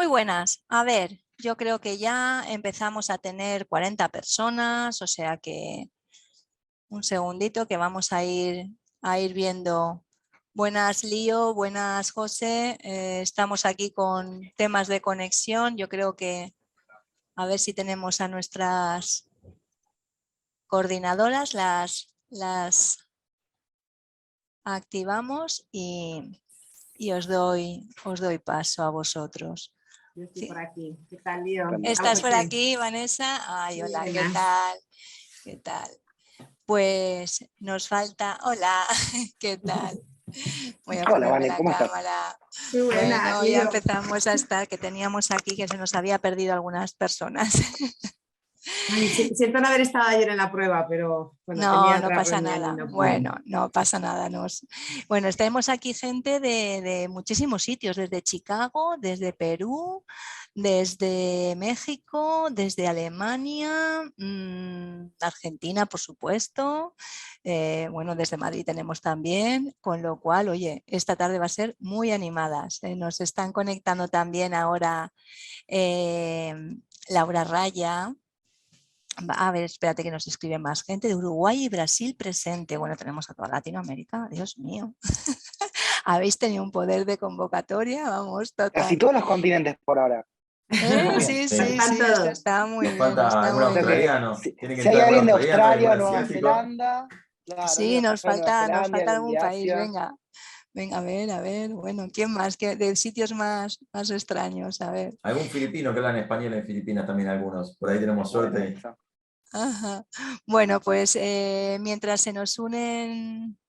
Muy buenas. A ver, yo creo que ya empezamos a tener 40 personas, o sea que un segundito que vamos a ir viendo. Buenas Lío, buenas José. Estamos aquí con temas de conexión. Yo creo que a ver si tenemos a nuestras coordinadoras, las activamos y os doy paso a vosotros. Yo estoy Sí. por aquí. ¿Qué tal, Lío? ¿Estás por aquí, Vanessa? Ay, hola, ¿qué tal? ¿Qué tal? Pues nos falta... Hola, ¿qué tal? Voy a Hola, ponerme Vane, la ¿cómo estás? cámara. Muy buena, Bueno, ya Lío. empezamos a estar, que teníamos aquí que se nos había perdido algunas personas. Ay, siento no haber estado ayer en la prueba, pero bueno, No, tenía no otra pasa reunión y nada. no pude. Bueno, no pasa nada. Bueno, tenemos aquí gente de muchísimos sitios, desde Chicago, desde Perú, desde México, desde Alemania, Argentina, por supuesto. Bueno, desde Madrid tenemos también, con lo cual, oye, esta tarde va a ser muy animada. Nos están conectando también ahora Laura Raya. A ver, espérate que nos escribe más gente de Uruguay y Brasil presente. Bueno, tenemos a toda Latinoamérica, Dios mío. ¿Habéis tenido un poder de convocatoria? Vamos, Casi total. todos los continentes por ahora. Sí, sí, Están sí, esto todos. está muy Nos bien, falta está algún muy bien. australiano. Si, Tiene que si hay entrar algún alguien de australiano y Australia o algún Nueva asiático. Zelanda, claro, Sí, nos falta alguien algún de país, Asia. venga. Venga, a ver, bueno, ¿quién más? De sitios más extraños, a ver. Algún filipino que habla en español en Filipinas también algunos. Por ahí tenemos Bueno, suerte. eso. Ajá. Bueno, pues mientras se nos unen,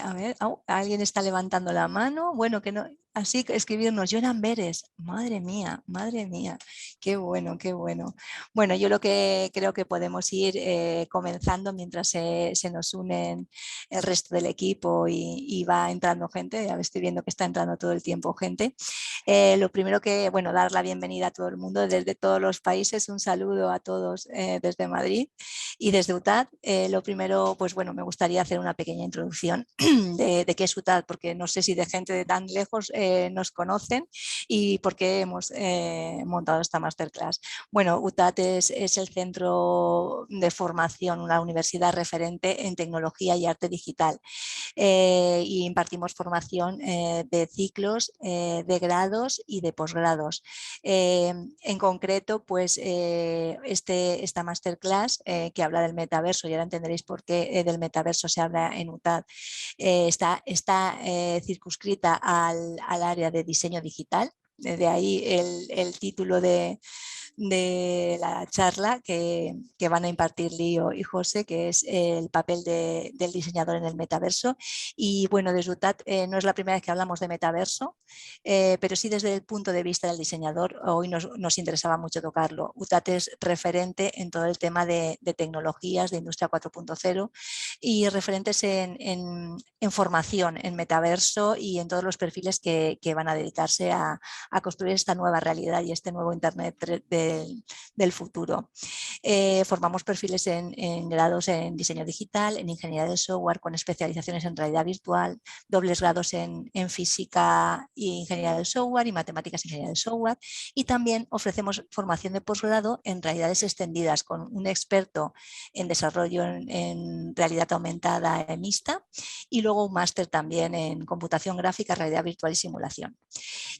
a ver, alguien está levantando la mano. Bueno, que no, así que escribirnos, Joan Beres, madre mía, qué bueno, qué bueno. Bueno, yo lo que creo que podemos ir comenzando mientras se nos unen el resto del equipo y va entrando gente. Ya estoy viendo que está entrando todo el tiempo gente. Lo primero que, bueno, dar la bienvenida a todo el mundo desde todos los países, un saludo a todos desde Madrid y desde UTAD. Lo primero, pues bueno, me gustaría hacer una pequeña introducción de qué es UTAD, porque no sé si de gente de tan lejos nos conocen y por qué hemos montado esta masterclass. Bueno, UTAD es el centro de formación, una universidad referente en tecnología y arte digital. Y impartimos formación de ciclos, de grados y de posgrados. En concreto, pues esta masterclass que habla del metaverso, y ahora entenderéis por qué del metaverso se habla en UTAD, está circunscrita al área de diseño digital. De ahí el título de la charla que van a impartir Lío y José, que es el papel del diseñador en el metaverso. Y bueno, desde UTAD no es la primera vez que hablamos de metaverso, pero sí desde el punto de vista del diseñador, hoy nos interesaba mucho tocarlo. UTAD es referente en todo el tema de tecnologías, de industria 4.0 y referentes en formación, en metaverso y en todos los perfiles que van a dedicarse a construir esta nueva realidad y este nuevo Internet del futuro. Formamos perfiles en grados en diseño digital, en ingeniería de software con especializaciones en realidad virtual, dobles grados en física e ingeniería de software y matemáticas e ingeniería de software, y también ofrecemos formación de posgrado en realidades extendidas con un experto en desarrollo en realidad aumentada mixta y luego un máster también en computación gráfica, realidad virtual y simulación.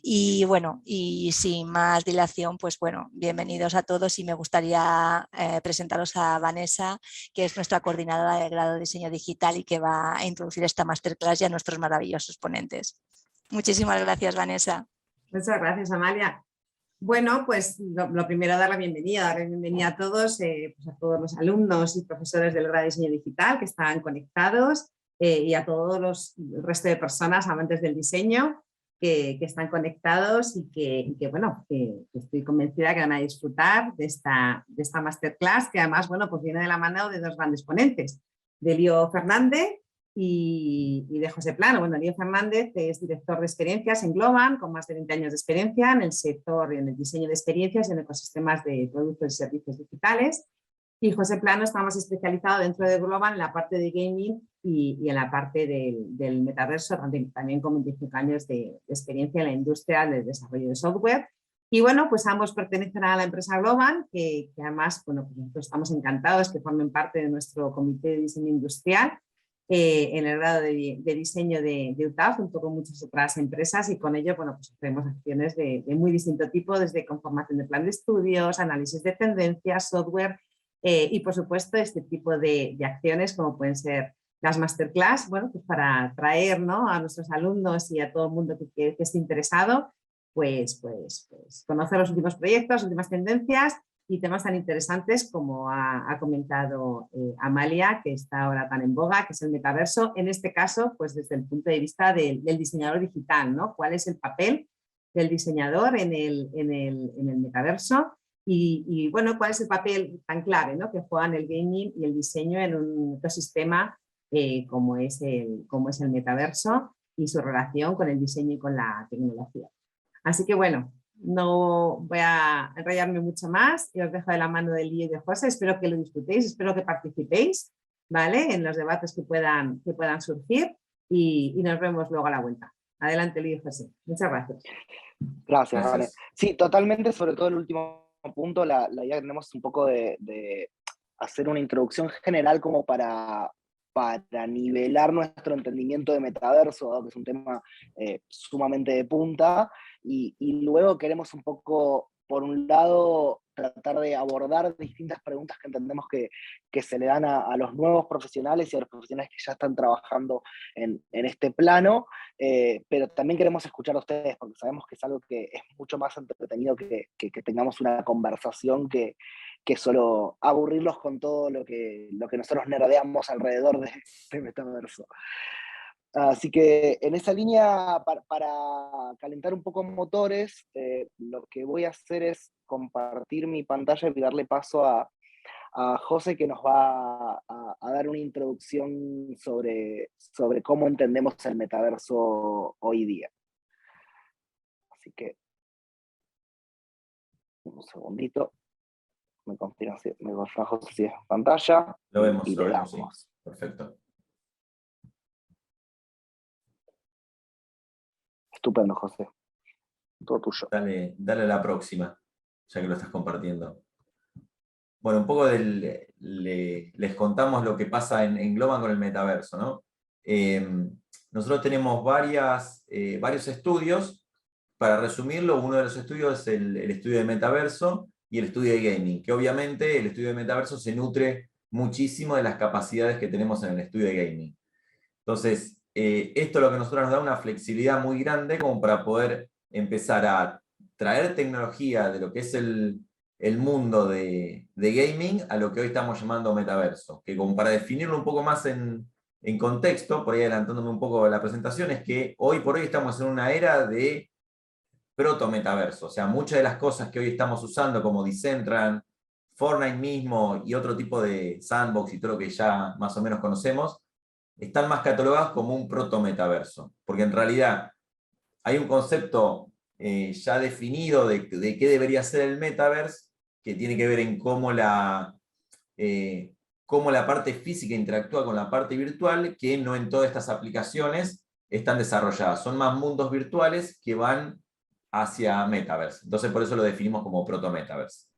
Y bueno, y sin más dilación, pues bueno, bienvenidos a todos y me gustaría presentaros a Vanessa, que es nuestra coordinadora de grado de diseño digital y que va a introducir esta masterclass y a nuestros maravillosos ponentes. Muchísimas gracias, Vanessa. Muchas gracias, Amalia. Bueno, pues lo primero, dar la bienvenida a todos, pues a todos los alumnos y profesores del grado de diseño digital que están conectados y a todos el resto de personas amantes del diseño que están conectados y que estoy convencida que van a disfrutar de esta masterclass, que además, bueno, pues viene de la mano de dos grandes ponentes, de Lío Fernández y de José Plano. Bueno, Lío Fernández es director de experiencias en Globan, con más de 20 años de experiencia en el sector, en el diseño de experiencias y en ecosistemas de productos y servicios digitales. Y José Plano está más especializado dentro de Globan en la parte de gaming y en la parte del metaverso, también con 25 años de experiencia en la industria del desarrollo de software Y bueno, pues ambos pertenecen a la empresa Globant, que además, bueno, pues nosotros estamos encantados que formen parte de nuestro comité de diseño industrial en el grado de diseño de UTAF, junto con muchas otras empresas, y con ello, bueno, pues hacemos acciones de muy distinto tipo, desde conformación de plan de estudios, análisis de tendencias, software, y por supuesto este tipo de acciones como pueden ser las masterclass, bueno, pues para atraer, ¿no?, a nuestros alumnos y a todo el mundo que esté interesado, pues conocer los últimos proyectos, las últimas tendencias y temas tan interesantes como ha comentado Amalia, que está ahora tan en boga, que es el metaverso. En este caso, pues desde el punto de vista del diseñador digital, ¿no? ¿Cuál es el papel del diseñador en el metaverso? Y bueno, ¿cuál es el papel tan clave, ¿no?, que juegan el gaming y el diseño en un ecosistema como es el metaverso y su relación con el diseño y con la tecnología? Así que bueno, no voy a enrollarme mucho más y os dejo de la mano de Lío y de José. Espero que lo disfrutéis, espero que participéis, ¿vale?, en los debates que puedan surgir y nos vemos luego a la vuelta. Adelante, Lío y José. Muchas gracias. Gracias, Vane. Gracias. Sí, totalmente, sobre todo el último punto, la idea que tenemos es un poco de hacer una introducción general como para nivelar nuestro entendimiento de metaverso, dado que es un tema sumamente de punta, y luego queremos un poco, por un lado, tratar de abordar distintas preguntas que entendemos que se le dan a los nuevos profesionales y a los profesionales que ya están trabajando en este plano, pero también queremos escuchar a ustedes, porque sabemos que es algo que es mucho más entretenido que tengamos una conversación que solo aburrirlos con todo lo que nosotros nerdeamos alrededor de metaverso. Así que en esa línea, para calentar un poco motores, lo que voy a hacer es compartir mi pantalla y darle paso a José, que nos va a dar una introducción sobre cómo entendemos el metaverso hoy día. Así que, un segundito, me confirma José si es pantalla, Lo vemos, y le damos. sí. Perfecto. Estupendo, José. Todo tuyo. Dale a la próxima, ya que lo estás compartiendo. Bueno, un poco les contamos lo que pasa en Globant con el metaverso, ¿no? Nosotros tenemos varios estudios. Para resumirlo, uno de los estudios es el estudio de metaverso y el estudio de gaming, que obviamente el estudio de metaverso se nutre muchísimo de las capacidades que tenemos en el estudio de gaming. Entonces, esto es lo que a nosotros nos da una flexibilidad muy grande como para poder empezar a traer tecnología de lo que es el mundo de gaming a lo que hoy estamos llamando metaverso, que como para definirlo un poco más en contexto, por ahí adelantándome un poco la presentación, es que hoy por hoy estamos en una era de proto-metaverso, o sea, muchas de las cosas que hoy estamos usando como Decentraland, Fortnite mismo y otro tipo de sandbox y todo lo que ya más o menos conocemos, están más catalogadas como un proto-metaverso, porque en realidad hay un concepto ya definido de qué debería ser el metaverse, que tiene que ver en cómo la parte física interactúa con la parte virtual, que no en todas estas aplicaciones están desarrolladas. Son más mundos virtuales que van hacia metaverse. Entonces por eso lo definimos como proto-metaverse.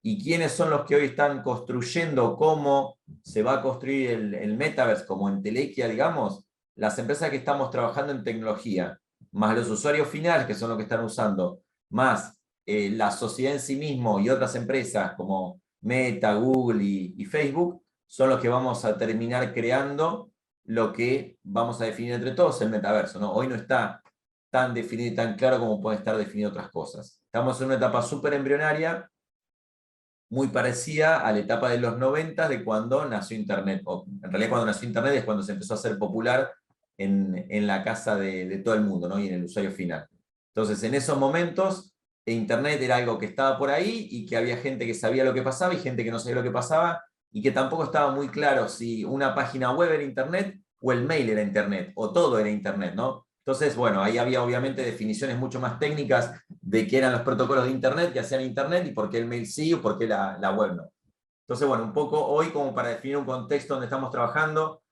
¿Y quiénes son los que hoy están construyendo cómo se va a construir el metaverse como entelequia, digamos? Las empresas que estamos trabajando en tecnología, más los usuarios finales, que son los que están usando, más la sociedad en sí mismo y otras empresas como Meta, Google y Facebook, son los que vamos a terminar creando lo que vamos a definir entre todos el metaverso, ¿no? Hoy no está tan definido y tan claro como pueden estar definidas otras cosas. Estamos en una etapa súper embrionaria, muy parecida a la etapa de los 90 de cuando nació Internet. O, en realidad cuando nació Internet es cuando se empezó a hacer popular en la casa de todo el mundo, ¿no? Y en el usuario final. Entonces, en esos momentos, Internet era algo que estaba por ahí y que había gente que sabía lo que pasaba y gente que no sabía lo que pasaba y que tampoco estaba muy claro si una página web era Internet o el mail era Internet o todo era Internet, ¿no? Entonces, bueno, ahí había obviamente definiciones mucho más técnicas de qué eran los protocolos de Internet, que hacían Internet y por qué el mail sí o por qué la web no. Entonces, bueno, un poco hoy como para definir un contexto donde estamos trabajando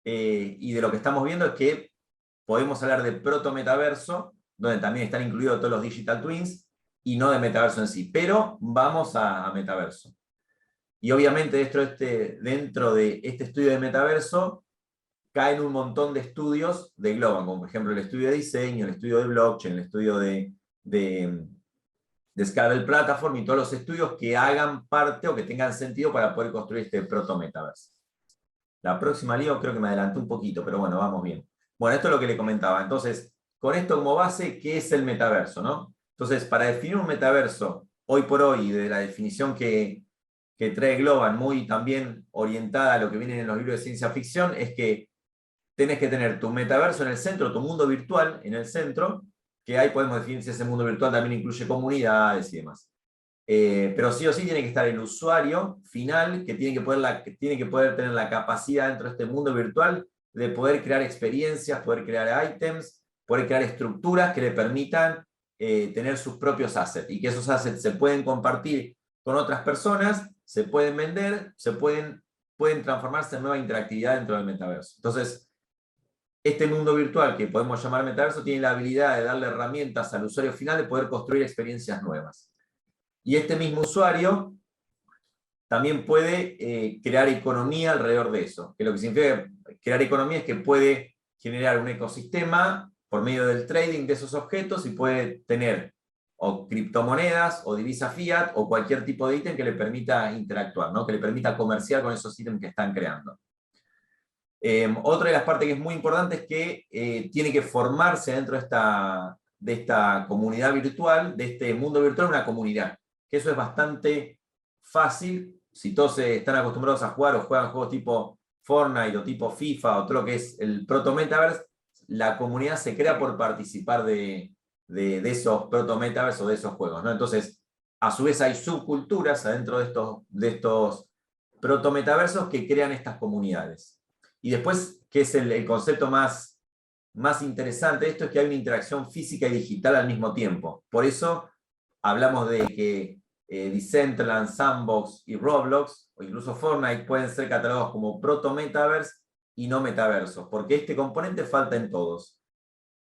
y de lo que estamos viendo es que podemos hablar de proto-metaverso, donde también están incluidos todos los digital twins, y no de metaverso en sí, pero vamos a metaverso. Y obviamente dentro de este estudio de metaverso caen un montón de estudios de Globan, como por ejemplo el estudio de diseño, el estudio de blockchain, el estudio de Scalable Platform y todos los estudios que hagan parte o que tengan sentido para poder construir este proto-metaverso. La próxima, Leo, creo que me adelanté un poquito, pero bueno, vamos bien. Bueno, esto es lo que le comentaba. Entonces, con esto como base, ¿qué es el metaverso, no? Entonces, para definir un metaverso, hoy por hoy, de la definición que trae Globan, muy también orientada a lo que viene en los libros de ciencia ficción, es que tenés que tener tu metaverso en el centro, tu mundo virtual en el centro, que ahí podemos definir si ese mundo virtual también incluye comunidades y demás. Pero sí o sí tiene que estar el usuario final que tiene que poder tener la capacidad dentro de este mundo virtual de poder crear experiencias, poder crear ítems, poder crear estructuras que le permitan tener sus propios assets y que esos assets se pueden compartir con otras personas, se pueden vender, pueden transformarse en nueva interactividad dentro del metaverso. Entonces, este mundo virtual que podemos llamar metaverso tiene la habilidad de darle herramientas al usuario final de poder construir experiencias nuevas. Y este mismo usuario también puede crear economía alrededor de eso. Que lo que significa crear economía es que puede generar un ecosistema por medio del trading de esos objetos y puede tener o criptomonedas o divisa fiat o cualquier tipo de ítem que le permita interactuar, ¿no? Que le permita comerciar con esos ítems que están creando. Otra de las partes que es muy importante es que tiene que formarse dentro de esta comunidad virtual, de este mundo virtual, una comunidad. Que eso es bastante fácil si todos están acostumbrados a jugar o juegan juegos tipo Fortnite o tipo FIFA o todo lo que es el proto-metaverse. La comunidad se crea por participar de esos proto-metaverse o de esos juegos, ¿no? Entonces, a su vez hay subculturas adentro de estos proto-metaversos que crean estas comunidades. Y después, que es el concepto más interesante de esto, es que hay una interacción física y digital al mismo tiempo. Por eso hablamos de que Decentraland, Sandbox y Roblox, o incluso Fortnite, pueden ser catalogados como proto-metaverse y no metaversos, porque este componente falta en todos.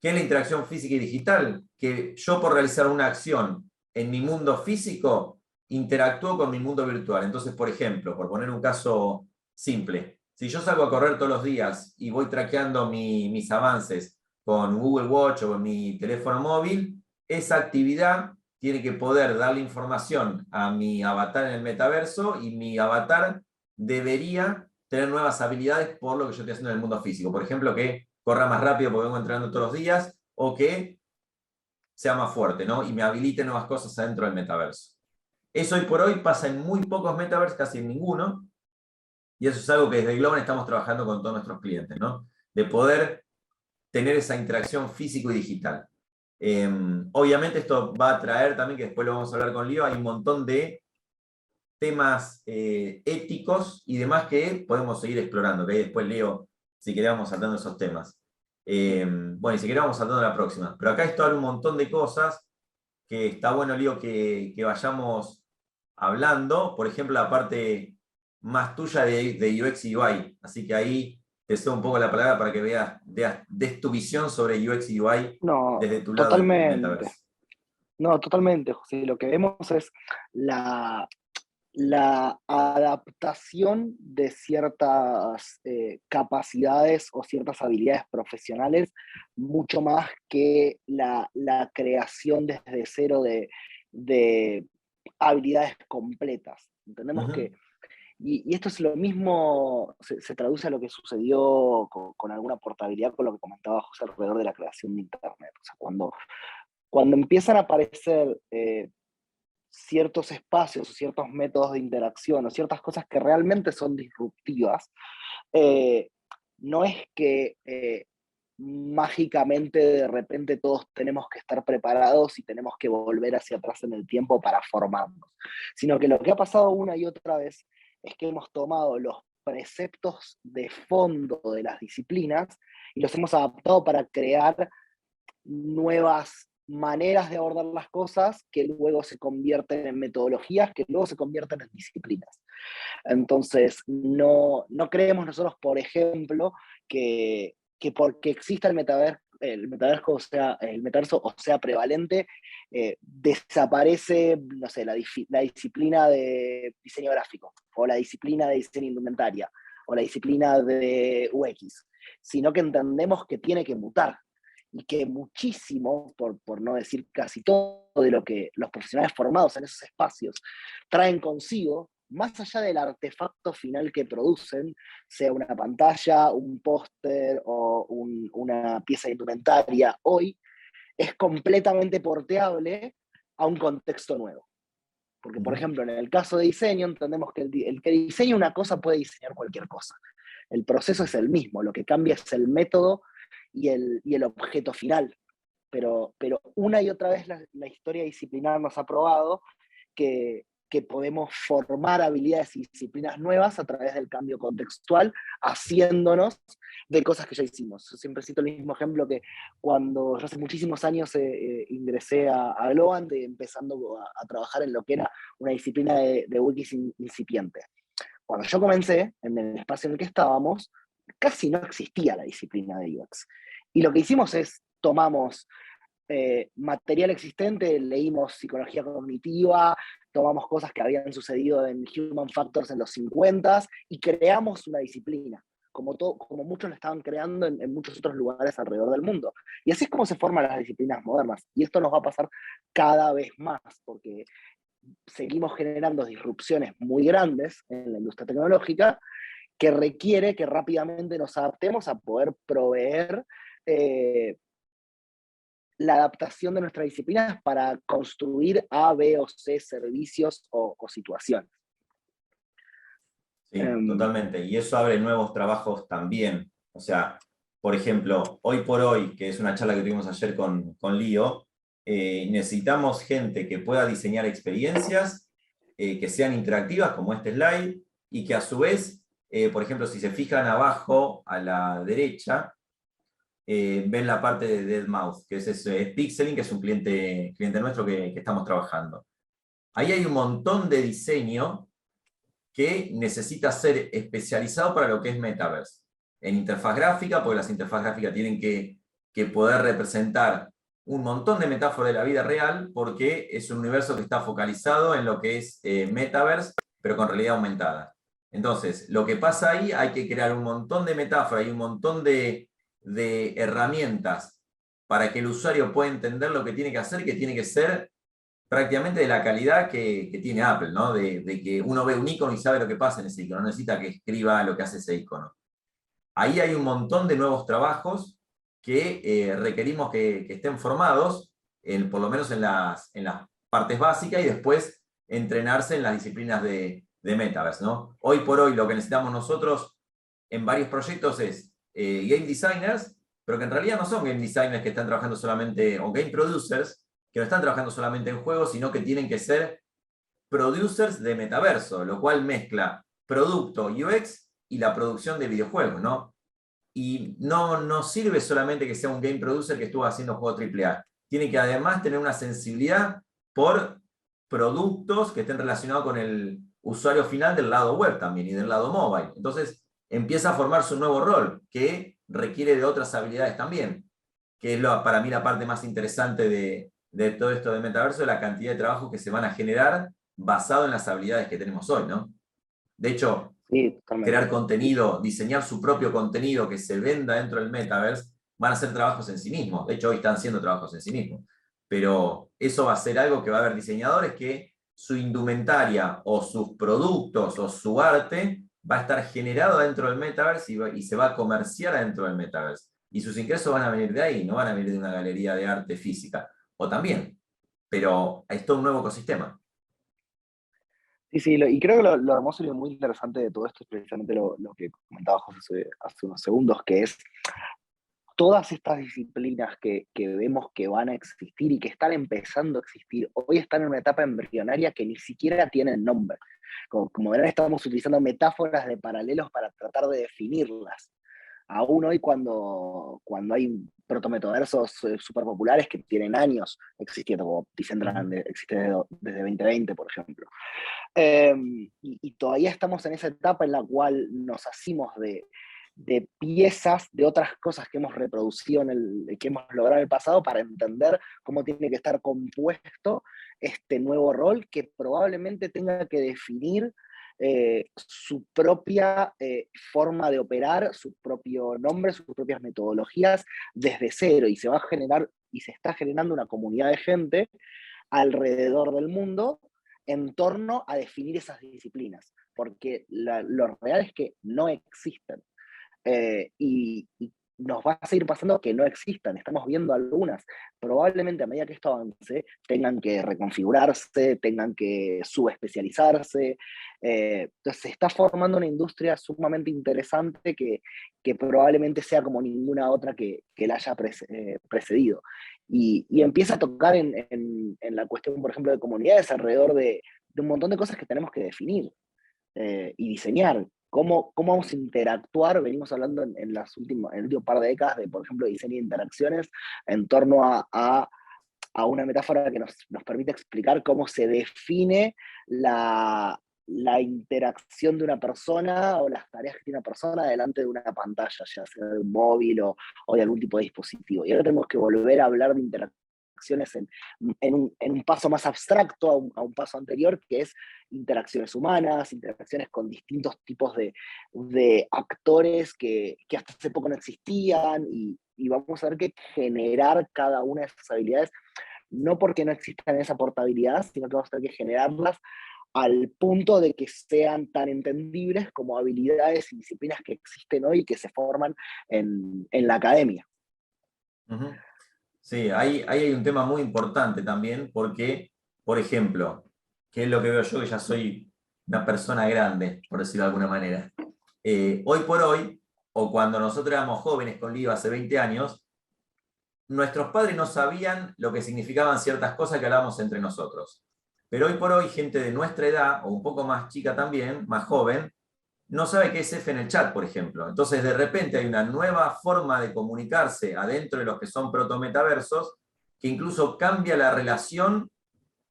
¿Qué es la interacción física y digital? Que yo por realizar una acción en mi mundo físico, interactúo con mi mundo virtual. Entonces, por ejemplo, por poner un caso simple, si yo salgo a correr todos los días y voy traqueando mis avances con Google Watch o con mi teléfono móvil, esa actividad tiene que poder darle información a mi avatar en el metaverso y mi avatar debería tener nuevas habilidades por lo que yo estoy haciendo en el mundo físico. Por ejemplo, que corra más rápido porque vengo entrenando todos los días o que sea más fuerte, ¿no? Y me habilite nuevas cosas adentro del metaverso. Eso hoy por hoy pasa en muy pocos metaversos, casi en ninguno, y eso es algo que desde Globan estamos trabajando con todos nuestros clientes, ¿no? De poder tener esa interacción físico y digital. Obviamente esto va a traer también, que después lo vamos a hablar con Leo, hay un montón de temas éticos y demás que podemos seguir explorando, que ahí después Leo, si querés, vamos saltando esos temas. Bueno, y si querés, vamos saltando a la próxima. Pero acá esto habla un montón de cosas que está bueno, Leo, que vayamos hablando. Por ejemplo, la parte más tuya de UX y UI. Así que ahí te cedo un poco la palabra para que des tu visión sobre UX y UI No, desde tu lado del totalmente. metaverso. No, totalmente, José. Lo que vemos es la adaptación de ciertas capacidades o ciertas habilidades profesionales, mucho más que la creación desde cero de habilidades completas. Entendemos que, y esto es lo mismo, se traduce a lo que sucedió con alguna portabilidad, con lo que comentaba José alrededor de la creación de Internet. O sea, cuando empiezan a aparecer ciertos espacios o ciertos métodos de interacción o ciertas cosas que realmente son disruptivas, no es que mágicamente de repente todos tenemos que estar preparados y tenemos que volver hacia atrás en el tiempo para formarnos, sino que lo que ha pasado una y otra vez es que hemos tomado los preceptos de fondo de las disciplinas y los hemos adaptado para crear nuevas maneras de abordar las cosas que luego se convierten en metodologías, que luego se convierten en disciplinas. Entonces, no creemos nosotros, por ejemplo, que porque exista el el metaverso o sea prevalente, desaparece, no sé, la disciplina de diseño gráfico, o la disciplina de diseño de indumentaria, o la disciplina de UX, sino que entendemos que tiene que mutar, y que muchísimo, por no decir casi todo, de lo que los profesionales formados en esos espacios traen consigo, más allá del artefacto final que producen, sea una pantalla, un póster o una pieza de indumentaria, hoy es completamente porteable a un contexto nuevo. Porque, por ejemplo, en el caso de diseño, entendemos que el que diseña una cosa puede diseñar cualquier cosa. El proceso es el mismo, lo que cambia es el método y el objeto final. Pero una y otra vez la historia disciplinar nos ha probado que podemos formar habilidades y disciplinas nuevas a través del cambio contextual, haciéndonos de cosas que ya hicimos. Yo siempre cito el mismo ejemplo que cuando yo hace muchísimos años ingresé a Globant, empezando a trabajar en lo que era una disciplina de UX incipiente. Cuando yo comencé, en el espacio en el que estábamos, casi no existía la disciplina de UX. Y lo que hicimos es, tomamos material existente, leímos psicología cognitiva, tomamos cosas que habían sucedido en Human Factors en los 50 y creamos una disciplina, como muchos lo estaban creando en muchos otros lugares alrededor del mundo. Y así es como se forman las disciplinas modernas. Y esto nos va a pasar cada vez más, porque seguimos generando disrupciones muy grandes en la industria tecnológica que requiere que rápidamente nos adaptemos a poder proveer la adaptación de nuestras disciplinas para construir A, B o C servicios o situaciones. Sí, totalmente. Y eso abre nuevos trabajos también. O sea, por ejemplo, hoy por hoy, que es una charla que tuvimos ayer con Lío, necesitamos gente que pueda diseñar experiencias que sean interactivas, como este slide, y que a su vez, por ejemplo, si se fijan abajo a la derecha, ven la parte de deadmau5, que es Pixeling, que es un cliente nuestro que estamos trabajando. Ahí hay un montón de diseño que necesita ser especializado para lo que es Metaverse. En interfaz gráfica, porque las interfaz gráficas tienen que poder representar un montón de metáforas de la vida real, porque es un universo que está focalizado en lo que es Metaverse, pero con realidad aumentada. Entonces, lo que pasa ahí, hay que crear un montón de metáforas y un montón de herramientas para que el usuario pueda entender lo que tiene que hacer, que tiene que ser prácticamente de la calidad que tiene Apple, ¿no? De que uno ve un icono y sabe lo que pasa en ese icono, no necesita que escriba lo que hace ese icono. Ahí hay un montón de nuevos trabajos que requerimos que estén formados, por lo menos en las partes básicas, y después entrenarse en las disciplinas de Metaverse, ¿no? Hoy por hoy lo que necesitamos nosotros en varios proyectos es game designers, pero que en realidad no son game designers que están trabajando solamente, o game producers, que no están trabajando solamente en juegos, sino que tienen que ser producers de metaverso, lo cual mezcla producto UX y la producción de videojuegos, ¿no? Y no sirve solamente que sea un game producer que estuvo haciendo juegos AAA. Tiene que además tener una sensibilidad por productos que estén relacionados con el usuario final del lado web también y del lado mobile. Entonces empieza a formarse un nuevo rol que requiere de otras habilidades también, que es para mí la parte más interesante de todo esto de metaverso, la cantidad de trabajo que se van a generar basado en las habilidades que tenemos hoy, ¿no? De hecho, sí, crear contenido, diseñar su propio contenido que se venda dentro del metaverse, van a ser trabajos en sí mismos. De hecho, hoy están siendo trabajos en sí mismos. Pero eso va a ser algo que va a haber diseñadores que su indumentaria o sus productos o su arte va a estar generado dentro del metaverse y se va a comerciar dentro del metaverse. Y sus ingresos van a venir de ahí, no van a venir de una galería de arte física. O también, pero es todo un nuevo ecosistema. Sí, y creo que lo hermoso y lo muy interesante de todo esto es precisamente lo que comentaba José hace unos segundos, que es todas estas disciplinas que vemos que van a existir y que están empezando a existir, hoy están en una etapa embrionaria que ni siquiera tienen nombre. Como verán, estamos utilizando metáforas de paralelos para tratar de definirlas. Aún hoy cuando hay protometaversos súper populares que tienen años existiendo, como Decentraland existe desde 2020, por ejemplo. Y todavía estamos en esa etapa en la cual nos hacemos de de piezas de otras cosas que hemos reproducido, que hemos logrado en el pasado, para entender cómo tiene que estar compuesto este nuevo rol que probablemente tenga que definir su propia forma de operar, su propio nombre, sus propias metodologías desde cero, y se va a generar y se está generando una comunidad de gente alrededor del mundo en torno a definir esas disciplinas, porque lo real es que no existen. Y nos va a seguir pasando que no existan, estamos viendo algunas. Probablemente a medida que esto avance, tengan que reconfigurarse, tengan que subespecializarse. Entonces se está formando una industria sumamente interesante que probablemente sea como ninguna otra que la haya precedido. Y empieza a tocar en la cuestión, por ejemplo, de comunidades alrededor de un montón de cosas que tenemos que definir y diseñar. ¿Cómo vamos a interactuar? Venimos hablando en el último par de décadas de, por ejemplo, diseño de interacciones en torno a una metáfora que nos permite explicar cómo se define la interacción de una persona o las tareas que tiene una persona delante de una pantalla, ya sea de un móvil o de algún tipo de dispositivo. Y ahora tenemos que volver a hablar de interacciones en un paso más abstracto a un paso anterior, que es interacciones humanas, interacciones con distintos tipos de actores que hasta hace poco no existían, y vamos a ver que generar cada una de esas habilidades, no porque no existan esa portabilidad, sino que vamos a tener que generarlas al punto de que sean tan entendibles como habilidades y disciplinas que existen hoy y que se forman en la academia. Uh-huh. Sí, ahí hay un tema muy importante también, porque, por ejemplo, que es lo que veo yo, que ya soy una persona grande, por decirlo de alguna manera. Hoy por hoy, o cuando nosotros éramos jóvenes con Lío hace 20 años, nuestros padres no sabían lo que significaban ciertas cosas que hablábamos entre nosotros. Pero hoy por hoy, gente de nuestra edad, o un poco más chica también, más joven, no sabe qué es F en el chat, por ejemplo. Entonces, de repente hay una nueva forma de comunicarse adentro de los que son protometaversos, que incluso cambia la relación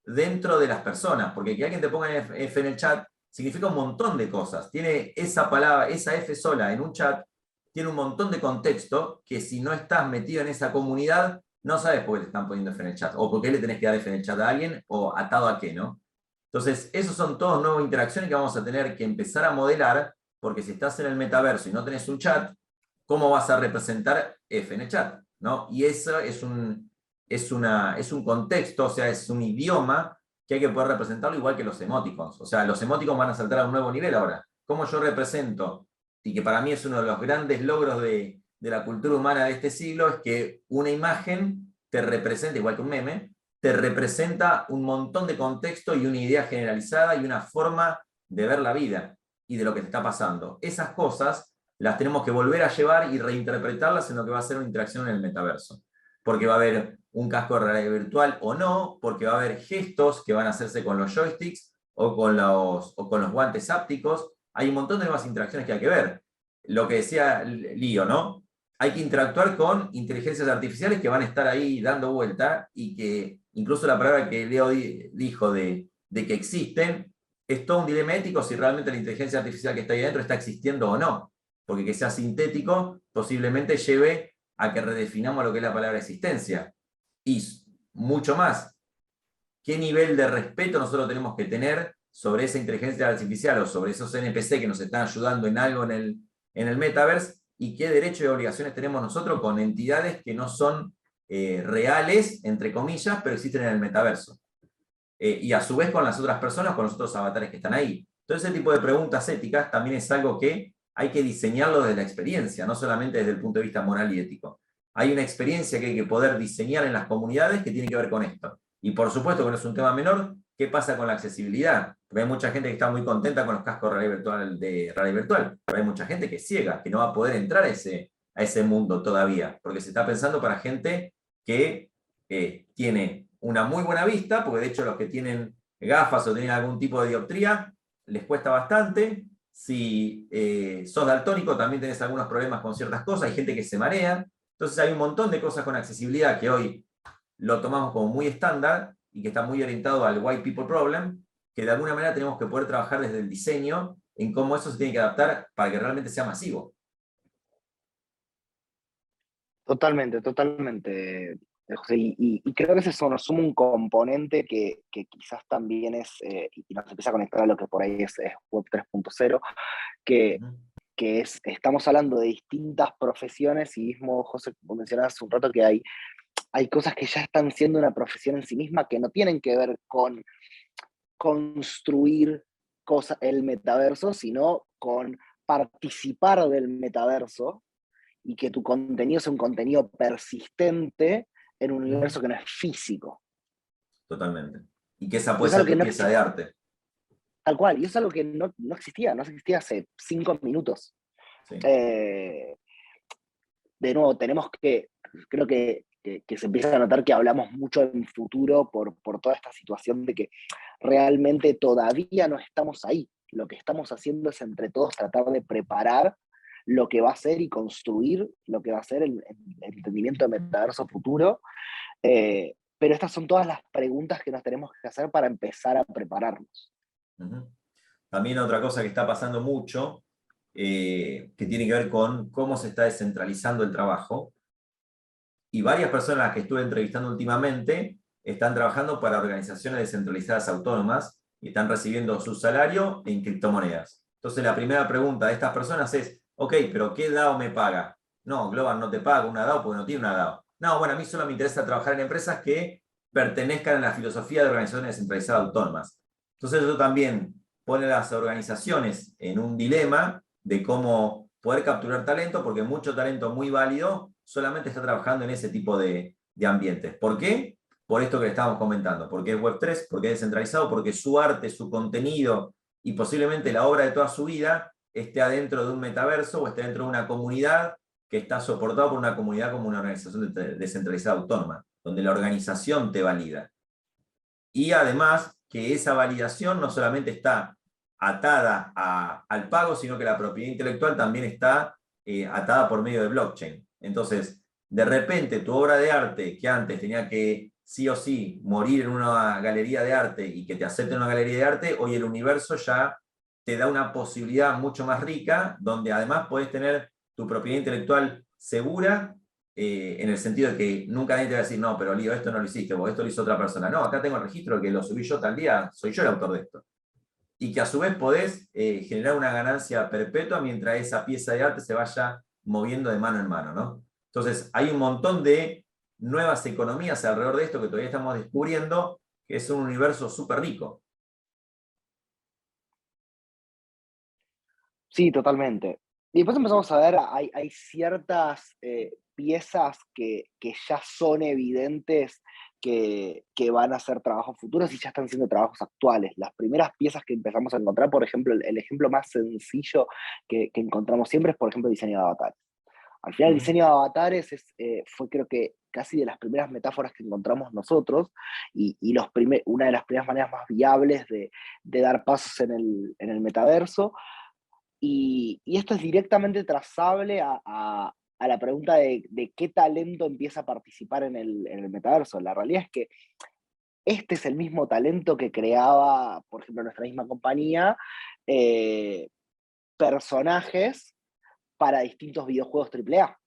dentro de las personas, porque que alguien te ponga F en el chat significa un montón de cosas. Tiene esa palabra, esa F sola en un chat, tiene un montón de contexto que si no estás metido en esa comunidad, no sabes por qué te están poniendo F en el chat, o por qué le tenés que dar F en el chat a alguien, o atado a qué, ¿no? Entonces, esos son todas nuevas interacciones que vamos a tener que empezar a modelar, porque si estás en el metaverso y no tenés un chat, ¿cómo vas a representar F en el chat? ¿No? Y eso es un contexto, o sea, es un idioma que hay que poder representarlo igual que los emoticons. O sea, los emoticons van a saltar a un nuevo nivel ahora. ¿Cómo yo represento? Y que para mí es uno de los grandes logros de la cultura humana de este siglo, es que una imagen te representa, igual que un meme, te representa un montón de contexto y una idea generalizada y una forma de ver la vida y de lo que te está pasando. Esas cosas las tenemos que volver a llevar y reinterpretarlas en lo que va a ser una interacción en el metaverso. Porque va a haber un casco de realidad virtual o no, porque va a haber gestos que van a hacerse con los joysticks o con los guantes ápticos. Hay un montón de nuevas interacciones que hay que ver. Lo que decía Lío, ¿no? Hay que interactuar con inteligencias artificiales que van a estar ahí dando vuelta, y que incluso la palabra que Leo dijo de que existen, es todo un dilema ético si realmente la inteligencia artificial que está ahí dentro está existiendo o no. Porque que sea sintético posiblemente lleve a que redefinamos lo que es la palabra existencia. Y mucho más, ¿qué nivel de respeto nosotros tenemos que tener sobre esa inteligencia artificial o sobre esos NPC que nos están ayudando en algo en el metaverse? ¿Y qué derechos y obligaciones tenemos nosotros con entidades que no son reales, entre comillas, pero existen en el metaverso? Y a su vez con las otras personas, con los otros avatares que están ahí. Entonces, ese tipo de preguntas éticas también es algo que hay que diseñarlo desde la experiencia, no solamente desde el punto de vista moral y ético. Hay una experiencia que hay que poder diseñar en las comunidades que tiene que ver con esto. Y por supuesto que no es un tema menor, ¿qué pasa con la accesibilidad? Porque hay mucha gente que está muy contenta con los cascos de realidad virtual, pero hay mucha gente que es ciega, que no va a poder entrar a ese mundo todavía, porque se está pensando para gente que tiene una muy buena vista, porque de hecho los que tienen gafas o tienen algún tipo de dioptría, les cuesta bastante. Si sos daltónico, también tenés algunos problemas con ciertas cosas, hay gente que se marea. Entonces hay un montón de cosas con accesibilidad que hoy lo tomamos como muy estándar y que está muy orientado al white people problem, que de alguna manera tenemos que poder trabajar desde el diseño en cómo eso se tiene que adaptar para que realmente sea masivo. Totalmente, totalmente, José. Y creo que eso nos suma un componente que quizás también es, y nos empieza a conectar a lo que por ahí es Web 3.0, que, Ujú. que estamos hablando de distintas profesiones, y mismo, José, vos mencionabas hace un rato que hay cosas que ya están siendo una profesión en sí misma que no tienen que ver con construir el metaverso, sino con participar del metaverso y que tu contenido sea un contenido persistente en un Ujú. universo que no es físico. Totalmente. Y que esa Y puede es algo ser que tu no pieza de existía, arte. tal cual, y es algo que no existía hace 5 minutos. Sí. Eh, de nuevo, creo que se empieza a notar que hablamos mucho en futuro por toda esta situación de que realmente todavía no estamos ahí. Lo que estamos haciendo es entre todos tratar de preparar lo que va a ser y construir lo que va a ser el entendimiento de metaverso futuro. Pero estas son todas las preguntas que nos tenemos que hacer para empezar a prepararnos. Ujú. También otra cosa que está pasando mucho, que tiene que ver con cómo se está descentralizando el trabajo. Y varias personas que estuve entrevistando últimamente están trabajando para organizaciones descentralizadas autónomas y están recibiendo su salario en criptomonedas. Entonces la primera pregunta de estas personas es, ok, pero ¿qué DAO me paga? No, Global no te paga una DAO porque no tiene una DAO. No, bueno, a mí solo me interesa trabajar en empresas que pertenezcan a la filosofía de organizaciones descentralizadas autónomas. Entonces eso también pone a las organizaciones en un dilema de cómo poder capturar talento, porque mucho talento muy válido solamente está trabajando en ese tipo de ambientes. ¿Por qué? Por esto que le estábamos comentando, porque es Web3, porque es descentralizado, porque su arte, su contenido y posiblemente la obra de toda su vida esté adentro de un metaverso o esté dentro de una comunidad que está soportada por una comunidad como una organización descentralizada autónoma, donde la organización te valida. Y además que esa validación no solamente está atada al pago, sino que la propiedad intelectual también está atada por medio de blockchain. Entonces, de repente tu obra de arte, que antes tenía que sí o sí morir en una galería de arte y que te acepten en una galería de arte, hoy el universo ya te da una posibilidad mucho más rica, donde además podés tener tu propiedad intelectual segura, en el sentido de que nunca nadie te va a decir, no, pero Lío, esto no lo hiciste, o esto lo hizo otra persona. No, acá tengo el registro que lo subí yo tal día, soy yo el autor de esto. Y que a su vez podés generar una ganancia perpetua mientras esa pieza de arte se vaya moviendo de mano en mano, ¿no? Entonces, hay un montón de nuevas economías alrededor de esto que todavía estamos descubriendo, que es un universo súper rico. Sí, totalmente. Y después empezamos a ver, hay ciertas piezas que ya son evidentes que van a ser trabajos futuros y ya están siendo trabajos actuales. Las primeras piezas que empezamos a encontrar, por ejemplo, el ejemplo más sencillo que encontramos siempre es, por ejemplo, el diseño de avatares. Al final, el diseño de avatares fue, creo que, casi de las primeras metáforas que encontramos nosotros y una de las primeras maneras más viables de dar pasos en el metaverso. Y esto es directamente trazable a la pregunta de qué talento empieza a participar en el metaverso. La realidad es que este es el mismo talento que creaba, por ejemplo, nuestra misma compañía, eh, personajes para distintos videojuegos AAA.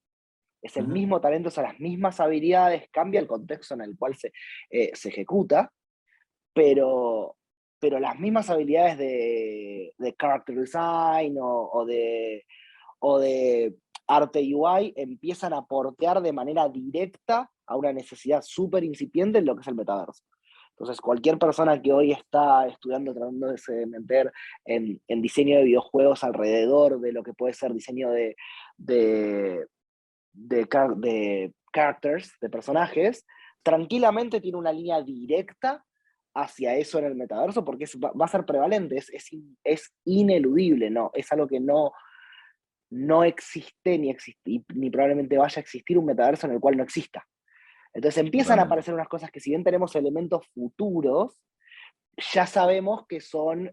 Es el mismo talento, son las mismas habilidades, cambia el contexto en el cual se ejecuta, pero, pero las mismas habilidades de character design o de arte UI empiezan a portear de manera directa a una necesidad súper incipiente en lo que es el metaverso. Entonces, cualquier persona que hoy está estudiando, tratando de se meter en diseño de videojuegos alrededor de lo que puede ser diseño de, de characters, de personajes, tranquilamente tiene una línea directa hacia eso en el metaverso porque va a ser prevalente, es ineludible, ¿no? Es algo que no existe ni probablemente vaya a existir un metaverso en el cual no exista. Entonces empiezan a Totalmente. aparecer unas cosas que si bien tenemos elementos futuros, ya sabemos que son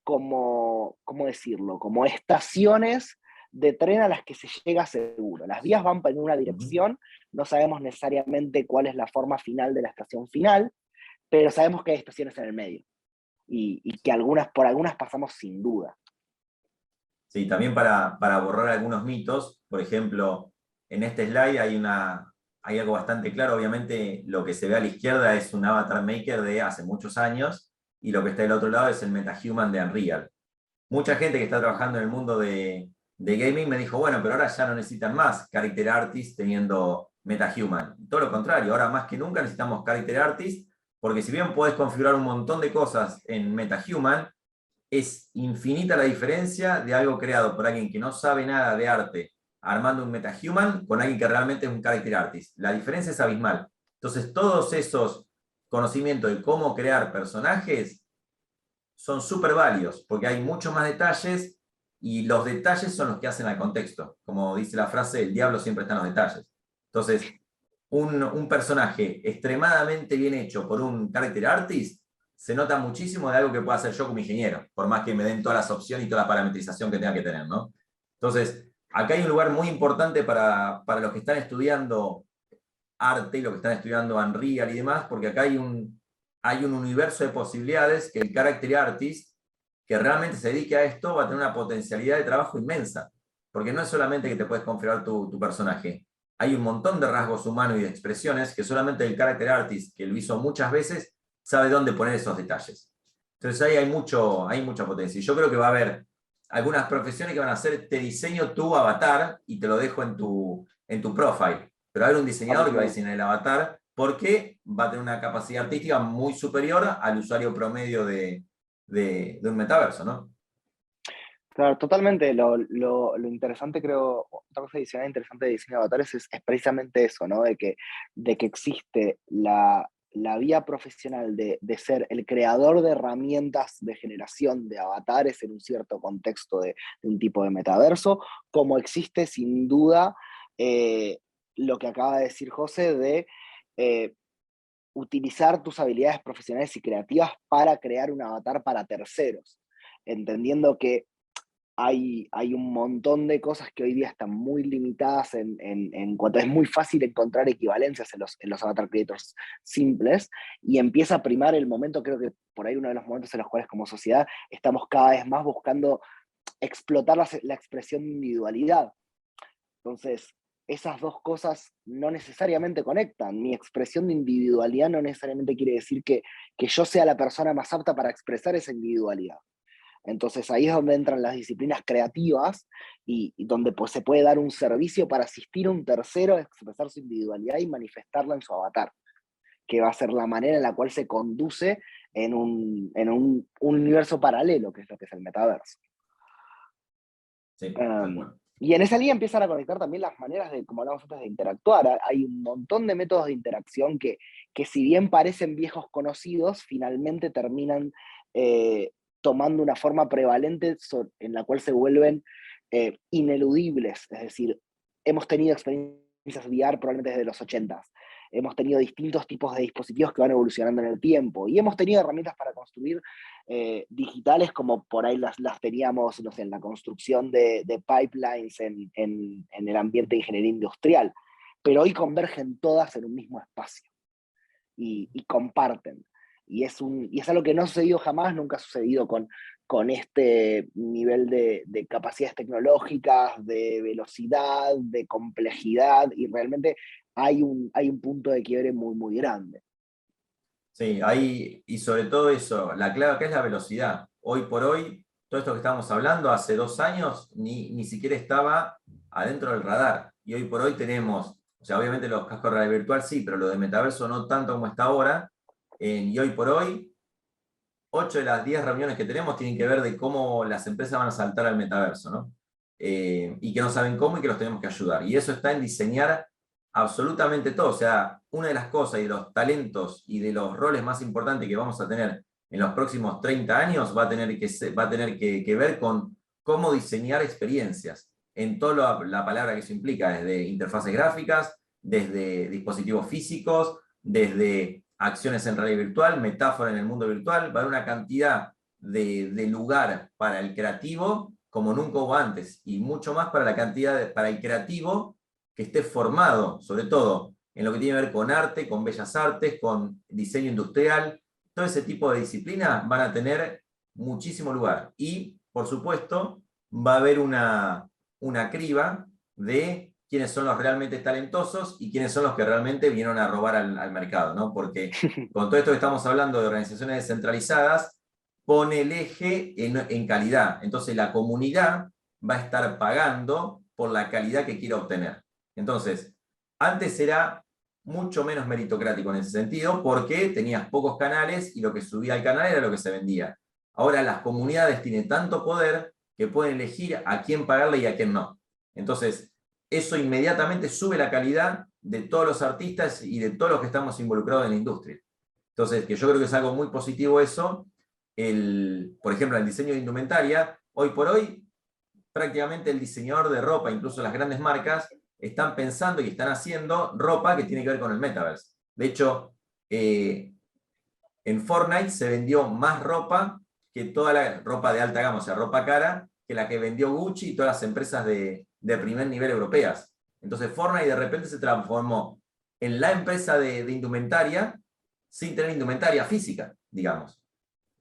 como, ¿cómo decirlo? Como estaciones de tren a las que se llega seguro. Las vías van en una dirección, no sabemos necesariamente cuál es la forma final de la estación final, pero sabemos que hay estaciones en el medio y que por algunas pasamos sin duda. Sí, también para borrar algunos mitos, por ejemplo, en este slide hay algo bastante claro. Obviamente lo que se ve a la izquierda es un avatar maker de hace muchos años, y lo que está del otro lado es el MetaHuman de Unreal. Mucha gente que está trabajando en el mundo de gaming me dijo, bueno, pero ahora ya no necesitan más character artists teniendo MetaHuman. Todo lo contrario, ahora más que nunca necesitamos character artists, porque si bien podés configurar un montón de cosas en MetaHuman, es infinita la diferencia de algo creado por alguien que no sabe nada de arte armando un MetaHuman con alguien que realmente es un character artist. La diferencia es abismal. Entonces, todos esos conocimientos de cómo crear personajes son súper válidos, porque hay muchos más detalles, y los detalles son los que hacen al contexto. Como dice la frase, el diablo siempre está en los detalles. Entonces, un personaje extremadamente bien hecho por un character artist se nota muchísimo de algo que pueda hacer yo como ingeniero, por más que me den todas las opciones y toda la parametrización que tenga que tener, ¿no? Entonces, acá hay un lugar muy importante para los que están estudiando arte y los que están estudiando Unreal y demás, porque acá hay un universo de posibilidades que el character artist, que realmente se dedique a esto, va a tener una potencialidad de trabajo inmensa, porque no es solamente que te puedes configurar tu personaje, hay un montón de rasgos humanos y de expresiones que solamente el character artist, que lo hizo muchas veces, sabe dónde poner esos detalles. Entonces ahí hay mucha potencia. Y yo creo que va a haber algunas profesiones que van a hacer, te diseño tu avatar y te lo dejo en tu profile. Pero va a haber un diseñador que va a diseñar el avatar, porque va a tener una capacidad artística muy superior al usuario promedio de un metaverso, ¿no? Claro, totalmente. Lo interesante, creo, otra cosa adicional interesante de diseño de avatares es precisamente eso, ¿no? De que existe la vía profesional de ser el creador de herramientas de generación de avatares en un cierto contexto de un tipo de metaverso, como existe sin duda lo que acaba de decir José de utilizar tus habilidades profesionales y creativas para crear un avatar para terceros, entendiendo que hay un montón de cosas que hoy día están muy limitadas en cuanto es muy fácil encontrar equivalencias en los avatar creators simples, y empieza a primar el momento, creo que por ahí uno de los momentos en los cuales como sociedad estamos cada vez más buscando explotar la expresión de individualidad. Entonces, esas dos cosas no necesariamente conectan. Mi expresión de individualidad no necesariamente quiere decir que yo sea la persona más apta para expresar esa individualidad. Entonces ahí es donde entran las disciplinas creativas y donde pues, se puede dar un servicio para asistir a un tercero a expresar su individualidad y manifestarla en su avatar, que va a ser la manera en la cual se conduce en un universo paralelo, que es lo que es el metaverso. Sí, tal cual. Y en esa línea empiezan a conectar también las maneras de, como hablamos antes, de interactuar. Hay un montón de métodos de interacción que si bien parecen viejos conocidos, finalmente terminan tomando una forma prevalente en la cual se vuelven ineludibles. Es decir, hemos tenido experiencias VR probablemente desde los 80s. Hemos tenido distintos tipos de dispositivos que van evolucionando en el tiempo, y hemos tenido herramientas para construir digitales, como por ahí las teníamos, no sé, en la construcción de pipelines en el ambiente de ingeniería industrial, pero hoy convergen todas en un mismo espacio y comparten. Y es algo que no ha sucedido jamás, nunca ha sucedido con este nivel de capacidades tecnológicas, de velocidad, de complejidad, y realmente hay un punto de quiebre muy, muy grande. Sí, y sobre todo eso, la clave acá es la velocidad. Hoy por hoy, todo esto que estamos hablando, hace 2 años ni siquiera estaba adentro del radar. Y hoy por hoy tenemos, o sea, obviamente los cascos de realidad virtual sí, pero lo de metaverso no tanto como está ahora. Y hoy por hoy, 8 de las 10 reuniones que tenemos tienen que ver de cómo las empresas van a saltar al metaverso, ¿no? Y que no saben cómo y que los tenemos que ayudar. Y eso está en diseñar absolutamente todo. O sea, una de las cosas y de los talentos y de los roles más importantes que vamos a tener en los próximos 30 años va a tener que ver con cómo diseñar experiencias, en toda la palabra que eso implica, desde interfaces gráficas, desde dispositivos físicos, desde acciones en realidad virtual, metáfora en el mundo virtual. Va a haber una cantidad de lugar para el creativo como nunca hubo antes, y mucho más para para el creativo que esté formado, sobre todo en lo que tiene que ver con arte, con bellas artes, con diseño industrial. Todo ese tipo de disciplinas van a tener muchísimo lugar. Y, por supuesto, va a haber una criba de quiénes son los realmente talentosos y quiénes son los que realmente vinieron a robar al mercado, ¿no? Porque con todo esto que estamos hablando de organizaciones descentralizadas, pone el eje en calidad. Entonces la comunidad va a estar pagando por la calidad que quiera obtener. Entonces, antes era mucho menos meritocrático en ese sentido, porque tenías pocos canales y lo que subía al canal era lo que se vendía. Ahora las comunidades tienen tanto poder que pueden elegir a quién pagarle y a quién no. Entonces, eso inmediatamente sube la calidad de todos los artistas y de todos los que estamos involucrados en la industria. Entonces, que yo creo que es algo muy positivo eso. Por ejemplo, el diseño de indumentaria, hoy por hoy, prácticamente el diseñador de ropa, incluso las grandes marcas, están pensando y están haciendo ropa que tiene que ver con el metaverse. De hecho, en Fortnite se vendió más ropa que toda la ropa de alta gama, o sea, ropa cara, que la que vendió Gucci y todas las empresas de primer nivel europeas. Entonces Fortnite de repente se transformó en la empresa de indumentaria sin tener indumentaria física, digamos.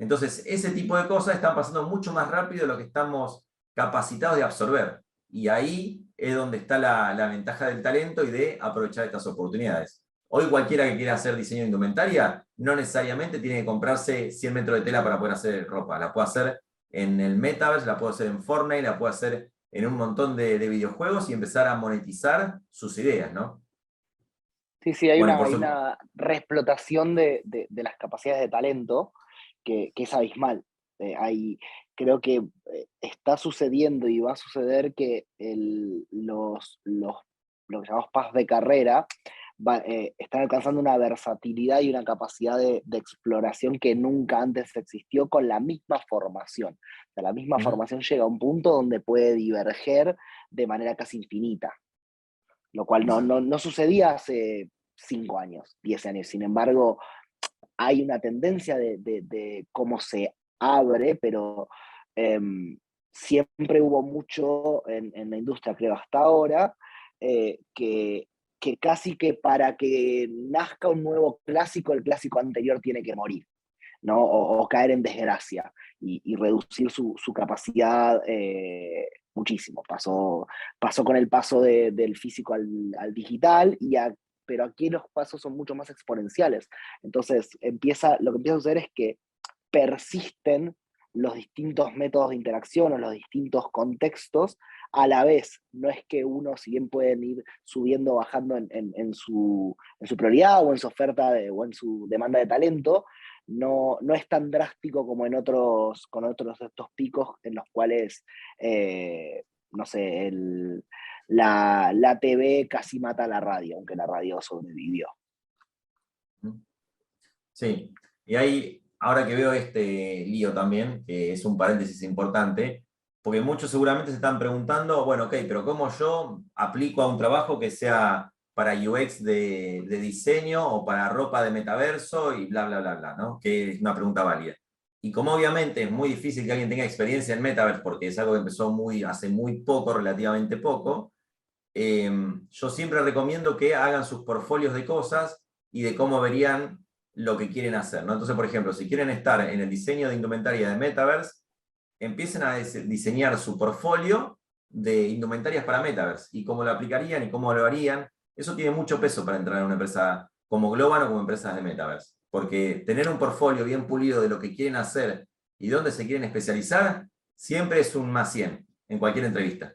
Entonces ese tipo de cosas están pasando mucho más rápido de lo que estamos capacitados de absorber. Y ahí es donde está la ventaja del talento y de aprovechar estas oportunidades. Hoy cualquiera que quiera hacer diseño de indumentaria no necesariamente tiene que comprarse 100 metros de tela para poder hacer ropa. La puede hacer en el Metaverse, la puede hacer en Fortnite, la puede hacer en un montón de videojuegos y empezar a monetizar sus ideas, ¿no? Sí, hay, Bueno, hay una reexplotación de las capacidades de talento que es abismal. Creo que está sucediendo y va a suceder que lo que llamamos paz de carrera están alcanzando una versatilidad y una capacidad de exploración que nunca antes existió con la misma formación. O sea, la misma formación llega a un punto donde puede diverger de manera casi infinita, lo cual no sucedía hace 5 años, 10 años. Sin embargo, hay una tendencia de cómo se abre, pero siempre hubo mucho en la industria, creo, hasta ahora, que casi que para que nazca un nuevo clásico, el clásico anterior tiene que morir, ¿no? O caer en desgracia y reducir su capacidad muchísimo. Pasó con el paso del físico al digital, pero aquí los pasos son mucho más exponenciales. Entonces, lo que empieza a suceder es que persisten los distintos métodos de interacción o los distintos contextos a la vez. No es que uno, si bien pueden ir subiendo o bajando en su prioridad o en su oferta o en su demanda de talento, no es tan drástico como con otros de estos picos en los cuales, no sé, la TV casi mata a la radio, aunque la radio sobrevivió. Sí, y ahí, ahora que veo este lío también, que es un paréntesis importante, porque muchos seguramente se están preguntando, bueno, ok, pero ¿cómo yo aplico a un trabajo que sea para UX de diseño o para ropa de metaverso y bla, bla, bla, bla, ¿no? Que es una pregunta válida. Y como obviamente es muy difícil que alguien tenga experiencia en metaverse, porque es algo que empezó hace muy poco, relativamente poco, yo siempre recomiendo que hagan sus portfolios de cosas y de cómo verían lo que quieren hacer, ¿no? Entonces, por ejemplo, si quieren estar en el diseño de indumentaria de Metaverse, empiecen a diseñar su portfolio de indumentarias para Metaverse y cómo lo aplicarían y cómo lo harían. Eso tiene mucho peso para entrar en una empresa como Globant o como empresas de Metaverse, porque tener un portfolio bien pulido de lo que quieren hacer y dónde se quieren especializar, siempre es un más 100 en cualquier entrevista.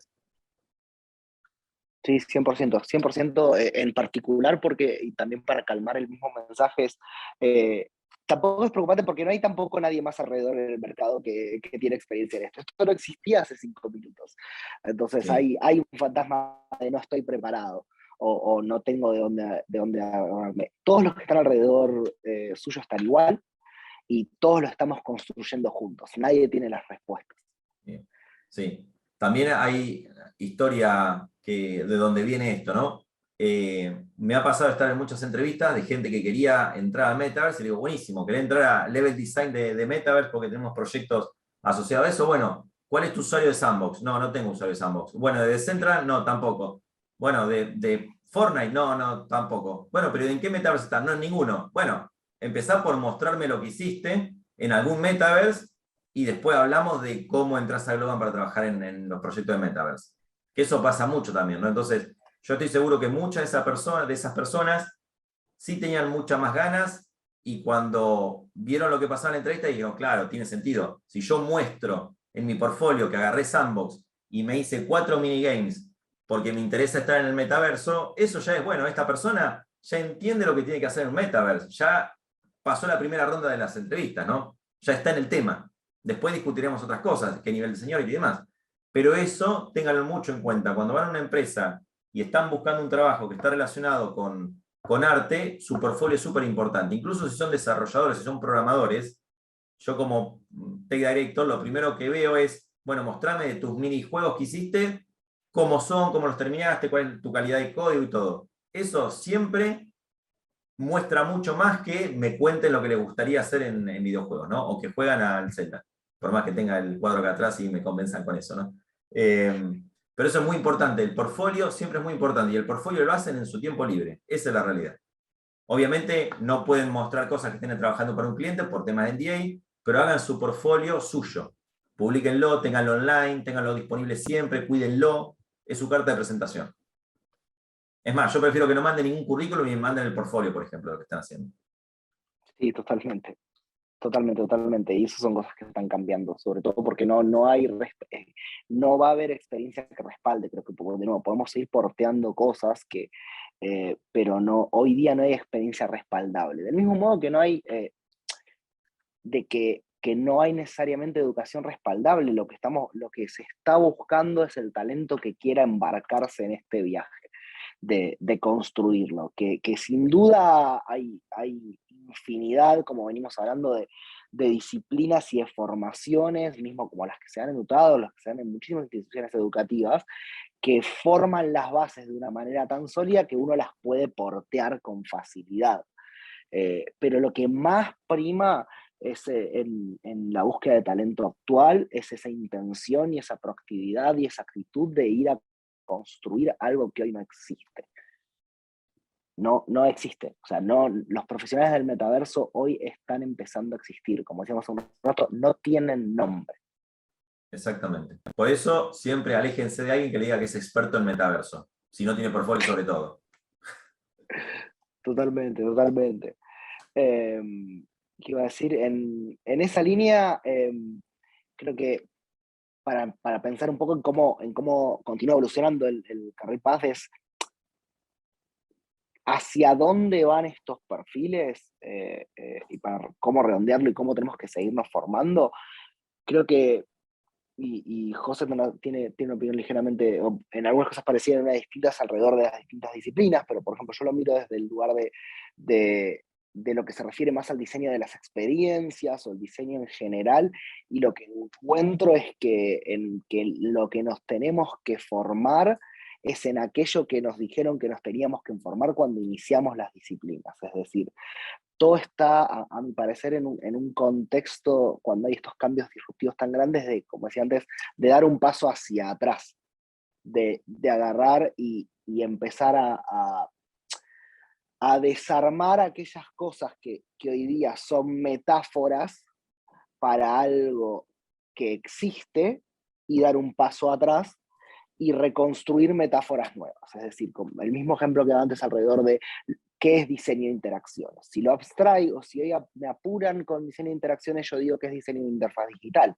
Sí, 100%, 100% en particular, porque, y también para calmar el mismo mensaje, tampoco es preocupante porque no hay tampoco nadie más alrededor en el mercado que tiene experiencia en esto. Esto no existía hace 5 minutos. Entonces sí. hay un fantasma de no estoy preparado o no tengo de dónde agarrarme. Todos los que están alrededor suyo están igual y todos lo estamos construyendo juntos. Nadie tiene las respuestas. Sí. También hay historia de dónde viene esto, ¿no? Me ha pasado estar en muchas entrevistas de gente que quería entrar a Metaverse y le digo, buenísimo, quería entrar a Level Design de Metaverse porque tenemos proyectos asociados a eso. Bueno, ¿cuál es tu usuario de Sandbox? No tengo usuario de Sandbox. Bueno, ¿de Decentraland? No, tampoco. Bueno, ¿de Fortnite? No, tampoco. Bueno, ¿pero en qué Metaverse estás? No, en ninguno. Bueno, empezá por mostrarme lo que hiciste en algún Metaverse y después hablamos de cómo entras a Globant para trabajar en los proyectos de Metaverse. Que eso pasa mucho también, ¿no? Entonces, Yo estoy seguro que muchas de esas personas sí tenían muchas más ganas, y cuando vieron lo que pasaba en la entrevista dijeron, claro, tiene sentido. Si yo muestro en mi portfolio que agarré Sandbox y me hice 4 minigames porque me interesa estar en el metaverso, eso ya es bueno. Esta persona ya entiende lo que tiene que hacer en un metaverso, ya pasó la primera ronda de las entrevistas, ¿no? Ya está en el tema. Después discutiremos otras cosas, qué nivel de seniority y demás. Pero eso, ténganlo mucho en cuenta. Cuando van a una empresa y están buscando un trabajo que está relacionado con arte, su portfolio es súper importante. Incluso si son desarrolladores, si son programadores, yo como Tech Director lo primero que veo es, bueno, mostrame de tus minijuegos que hiciste, cómo son, cómo los terminaste, cuál es tu calidad de código y todo. Eso siempre muestra mucho más que me cuenten lo que les gustaría hacer en videojuegos, ¿no? O que juegan al Zelda, por más que tenga el cuadro acá atrás y me convenzan con eso, ¿no? Pero eso es muy importante, el portfolio siempre es muy importante, y el portfolio lo hacen en su tiempo libre, esa es la realidad. Obviamente no pueden mostrar cosas que estén trabajando para un cliente por temas de NDA, pero hagan su portfolio suyo. Publíquenlo, ténganlo online, ténganlo disponible siempre, cuídenlo, es su carta de presentación. Es más, yo prefiero que no manden ningún currículum y me manden el portfolio, por ejemplo, lo que están haciendo. Sí, totalmente. Totalmente, totalmente. Y esas son cosas que están cambiando, sobre todo porque no va a haber experiencia que respalde. Creo que de nuevo podemos seguir porteando cosas pero hoy día no hay experiencia respaldable. Del mismo modo que no hay que no hay necesariamente educación respaldable. Lo que se está buscando es el talento que quiera embarcarse en este viaje de construirlo, que sin duda hay infinidad, como venimos hablando, de disciplinas y de formaciones, mismo como las que se han enutado, las que se dan en muchísimas instituciones educativas, que forman las bases de una manera tan sólida que uno las puede portear con facilidad. Pero lo que más prima es, en la búsqueda de talento actual, es esa intención y esa proactividad y esa actitud de ir a construir algo que hoy no existe. No existe. O sea, los profesionales del metaverso hoy están empezando a existir. Como decíamos hace un rato, no tienen nombre. Exactamente. Por eso siempre aléjense de alguien que le diga que es experto en metaverso, si no tiene portfolio sobre todo. Totalmente, totalmente. ¿Qué iba a decir? En esa línea, creo que para pensar un poco en cómo continúa evolucionando el Career Path es hacia dónde van estos perfiles y para cómo redondearlo y cómo tenemos que seguirnos formando. Creo que, y José tiene una opinión ligeramente, en algunas cosas parecidas, unas distintas alrededor de las distintas disciplinas, pero por ejemplo yo lo miro desde el lugar de lo que se refiere más al diseño de las experiencias o el diseño en general, y lo que encuentro es que lo que nos tenemos que formar es en aquello que nos dijeron que nos teníamos que formar cuando iniciamos las disciplinas. Es decir, todo está, a mi parecer, en un contexto, cuando hay estos cambios disruptivos tan grandes, como decía antes, de dar un paso hacia atrás, de agarrar y empezar a desarmar aquellas cosas que hoy día son metáforas para algo que existe, y dar un paso atrás y reconstruir metáforas nuevas. Es decir, como el mismo ejemplo que daba antes alrededor de qué es diseño de interacciones. Si lo abstraigo, si hoy me apuran con diseño de interacciones, yo digo que es diseño de interfaz digital.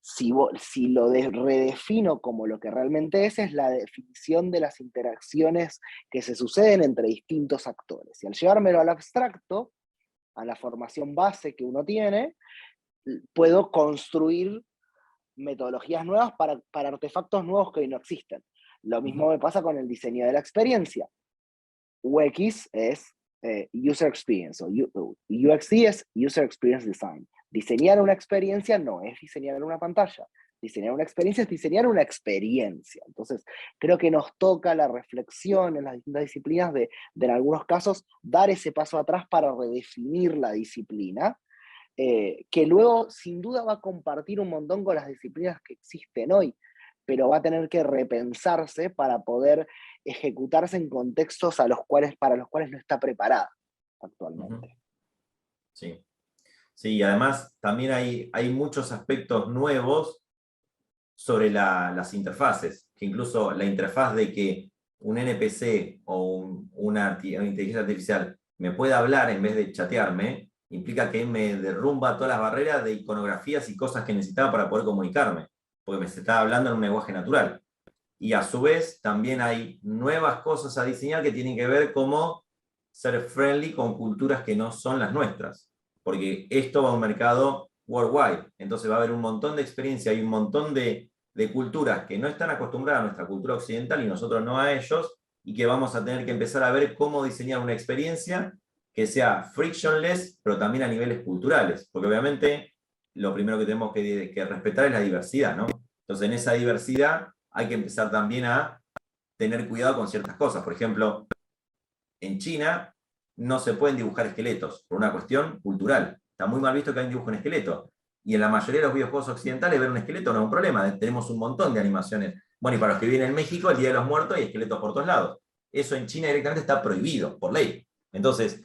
Si lo redefino como lo que realmente es la definición de las interacciones que se suceden entre distintos actores. Y al llevármelo al abstracto, a la formación base que uno tiene, puedo construir metodologías nuevas para artefactos nuevos que hoy no existen. Lo mismo me pasa con el diseño de la experiencia. UX es User Experience, o UXD es User Experience Design. Diseñar una experiencia no es diseñar una pantalla. Diseñar una experiencia es diseñar una experiencia. Entonces, creo que nos toca la reflexión en las distintas disciplinas de en algunos casos, dar ese paso atrás para redefinir la disciplina, que luego sin duda va a compartir un montón con las disciplinas que existen hoy, pero va a tener que repensarse para poder ejecutarse en contextos para los cuales no está preparada actualmente. Sí. Sí, y además también hay muchos aspectos nuevos sobre las interfaces, que incluso la interfaz de que un NPC o una inteligencia artificial me pueda hablar en vez de chatearme, implica que me derrumba todas las barreras de iconografías y cosas que necesitaba para poder comunicarme, porque me estaba hablando en un lenguaje natural. Y a su vez también hay nuevas cosas a diseñar que tienen que ver como ser friendly con culturas que no son las nuestras, porque esto va a un mercado worldwide, entonces va a haber un montón de experiencia y un montón de culturas que no están acostumbradas a nuestra cultura occidental y nosotros no a ellos, y que vamos a tener que empezar a ver cómo diseñar una experiencia que sea frictionless, pero también a niveles culturales, porque obviamente lo primero que tenemos que respetar es la diversidad, ¿no? Entonces en esa diversidad hay que empezar también a tener cuidado con ciertas cosas. Por ejemplo, en China no se pueden dibujar esqueletos por una cuestión cultural. Está muy mal visto que alguien dibuje un esqueleto. Y en la mayoría de los videojuegos occidentales ver un esqueleto no es un problema. Tenemos un montón de animaciones. Bueno, y para los que viven en México, el Día de los Muertos hay esqueletos por todos lados. Eso en China directamente está prohibido por ley. Entonces,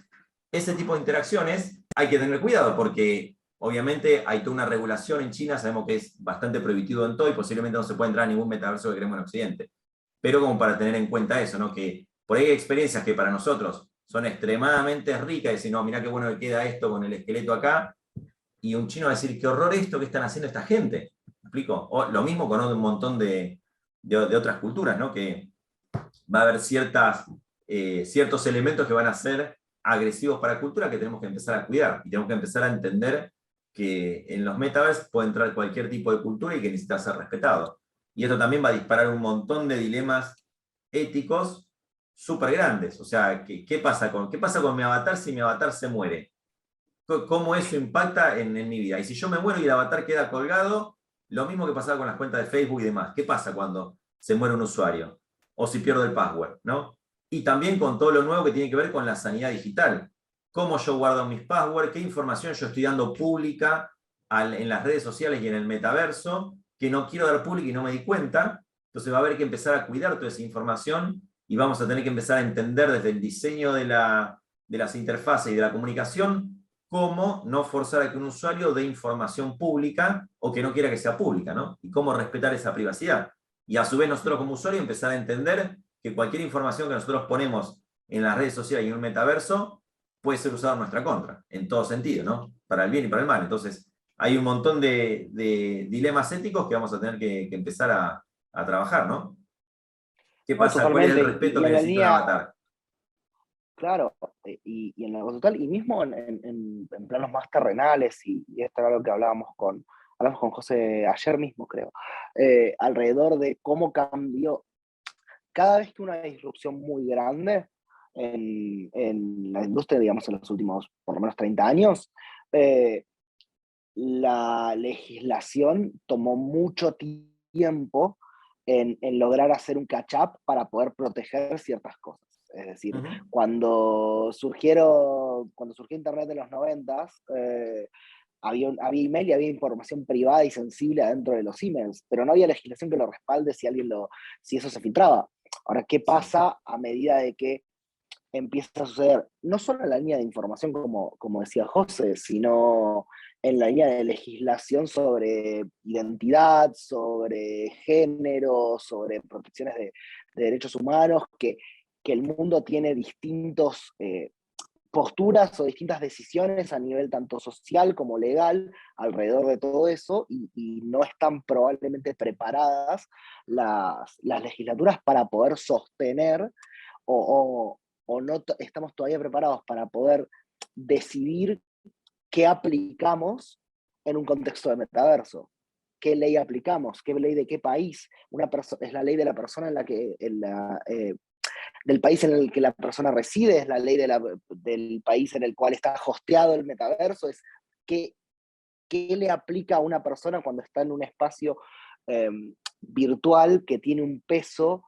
ese tipo de interacciones hay que tener cuidado porque obviamente hay toda una regulación en China, sabemos que es bastante prohibitivo en todo y posiblemente no se puede entrar a ningún metaverso que queremos en Occidente. Pero como para tener en cuenta eso, ¿no? Que por ahí hay experiencias que para nosotros son extremadamente ricas, y decir, no, mirá qué bueno que queda esto con el esqueleto acá, y un chino va a decir, qué horror esto que están haciendo esta gente. ¿Me explico? O lo mismo con un montón de otras culturas, ¿no? Que va a haber ciertos elementos que van a ser agresivos para la cultura que tenemos que empezar a cuidar, y tenemos que empezar a entender que en los metaversos puede entrar cualquier tipo de cultura y que necesita ser respetado. Y esto también va a disparar un montón de dilemas éticos súper grandes. O sea, ¿qué pasa con mi avatar si mi avatar se muere? ¿Cómo eso impacta en mi vida? Y si yo me muero y el avatar queda colgado, lo mismo que pasaba con las cuentas de Facebook y demás. ¿Qué pasa cuando se muere un usuario? O si pierdo el password, ¿no? Y también con todo lo nuevo que tiene que ver con la sanidad digital. ¿Cómo yo guardo mis passwords? ¿Qué información yo estoy dando pública en las redes sociales y en el metaverso que no quiero dar pública y no me di cuenta? Entonces va a haber que empezar a cuidar toda esa información y vamos a tener que empezar a entender desde el diseño de las interfaces y de la comunicación cómo no forzar a que un usuario dé información pública o que no quiera que sea pública, ¿no? Y cómo respetar esa privacidad. Y a su vez nosotros como usuarios empezar a entender que cualquier información que nosotros ponemos en las redes sociales y en un metaverso puede ser usada en nuestra contra, en todo sentido, ¿no? Para el bien y para el mal. Entonces, hay un montón de dilemas éticos que vamos a tener que empezar a trabajar, ¿no? ¿Qué No, pasa? ¿Cuál es el totalmente. respeto Y que en la necesita un línea, avatar? claro, y en la total, y mismo en planos más terrenales, y esto era algo que hablamos con José ayer mismo, creo, alrededor de cómo cambió, cada vez que una disrupción muy grande en la industria, digamos, en los últimos por lo menos 30 años, la legislación tomó mucho tiempo en lograr hacer un catch-up para poder proteger ciertas cosas. Es decir, Uh-huh. cuando surgió Internet en los 90, había email y había información privada y sensible adentro de los emails, pero no había legislación que lo respalde si eso se filtraba. Ahora, ¿qué Sí. pasa a medida de que empieza a suceder? No solo en la línea de información, como decía José, sino en la línea de legislación sobre identidad, sobre género, sobre protecciones de derechos humanos, que el mundo tiene distintos posturas o distintas decisiones a nivel tanto social como legal alrededor de todo eso, y no están probablemente preparadas las legislaturas para poder sostener o no estamos todavía preparados para poder decidir qué aplicamos en un contexto de metaverso. ¿Qué ley aplicamos? ¿Qué ley de qué país? ¿Es la ley de la persona del país en el que la persona reside? ¿Es la ley del país en el cual está hosteado el metaverso? ¿Es qué le aplica a una persona cuando está en un espacio virtual que tiene un peso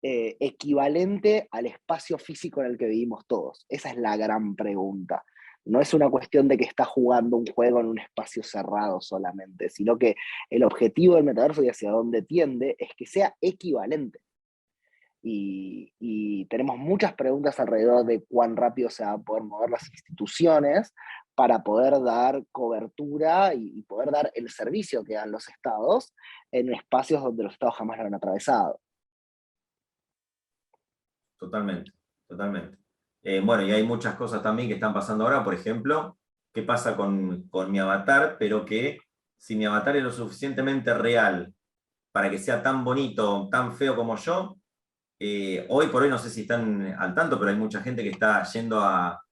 equivalente al espacio físico en el que vivimos todos? Esa es la gran pregunta. No es una cuestión de que está jugando un juego en un espacio cerrado solamente, sino que el objetivo del metaverso y hacia dónde tiende es que sea equivalente. y tenemos muchas preguntas alrededor de cuán rápido se van a poder mover las instituciones para poder dar cobertura y poder dar el servicio que dan los estados en espacios donde los estados jamás lo han atravesado. Totalmente, totalmente. Bueno, y hay muchas cosas también que están pasando ahora, por ejemplo, qué pasa con mi avatar, pero que si mi avatar es lo suficientemente real para que sea tan bonito, tan feo como yo, hoy por hoy no sé si están al tanto, pero hay mucha gente que está yendo a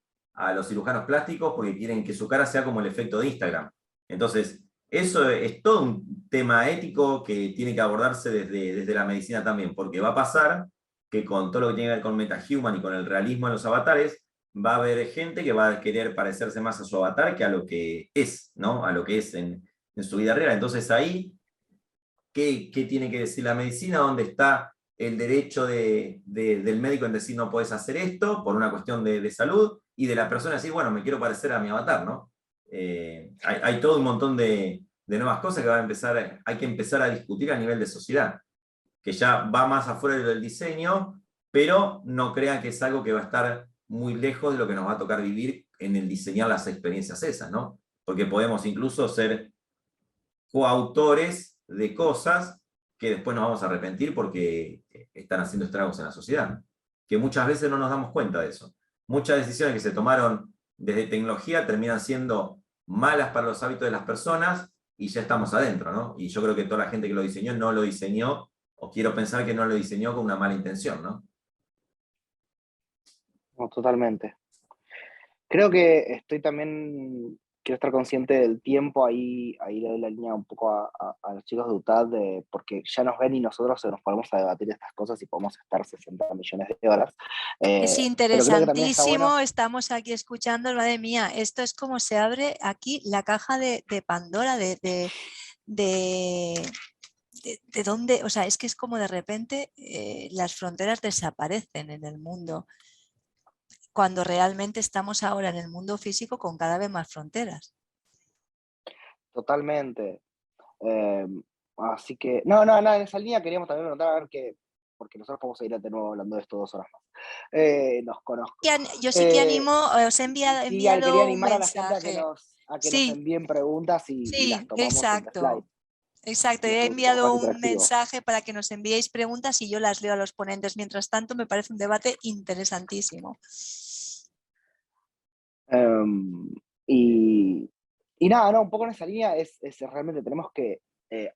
los cirujanos plásticos porque quieren que su cara sea como el efecto de Instagram. Entonces, eso es todo un tema ético que tiene que abordarse desde la medicina también, porque va a pasar que con todo lo que tiene que ver con MetaHuman y con el realismo de los avatares, va a haber gente que va a querer parecerse más a su avatar que a lo que es, ¿no? A lo que es en su vida real. Entonces ahí, ¿qué tiene que decir la medicina? ¿Dónde está el derecho del médico en decir no puedes hacer esto por una cuestión de salud? Y de la persona decir, bueno, me quiero parecer a mi avatar, ¿no? Hay todo un montón de nuevas cosas que hay que empezar a discutir a nivel de sociedad, que ya va más afuera del diseño, pero no crean que es algo que va a estar muy lejos de lo que nos va a tocar vivir en el diseñar las experiencias esas, ¿no? Porque podemos incluso ser coautores de cosas que después nos vamos a arrepentir porque están haciendo estragos en la sociedad, que muchas veces no nos damos cuenta de eso. Muchas decisiones que se tomaron desde tecnología terminan siendo malas para los hábitos de las personas y ya estamos adentro, ¿no? Y yo creo que toda la gente que lo diseñó no lo diseñó, o quiero pensar que no lo diseñó con una mala intención, ¿no? No, totalmente. Creo que quiero estar consciente del tiempo, ahí le doy la línea un poco a los chicos de UTAD, porque ya nos ven y nosotros nos ponemos a debatir estas cosas y podemos estar 60 millones de horas. Es Pero creo que también está interesantísimo, bueno. estamos aquí escuchando, madre mía, esto es como se abre aquí la caja de Pandora, de dónde, o sea, es que es como de repente las fronteras desaparecen en el mundo, cuando realmente estamos ahora en el mundo físico con cada vez más fronteras. Totalmente. Así que, no, en esa línea queríamos también notar, a ver que, porque nosotros podemos seguir de nuevo hablando de esto 2 horas más. Nos conozco. Yo sí que animo, os he Sí, quería enviado un animar a la gente mensaje. a que nos Sí, envíen preguntas y las sí, tomamos en the slide. exacto. Exacto, Y he es un poco enviado más un interactivo. mensaje para que nos enviéis preguntas y yo las leo a los ponentes. Mientras tanto, me parece un debate interesantísimo. Y nada, no, un poco en esa línea es realmente tenemos que,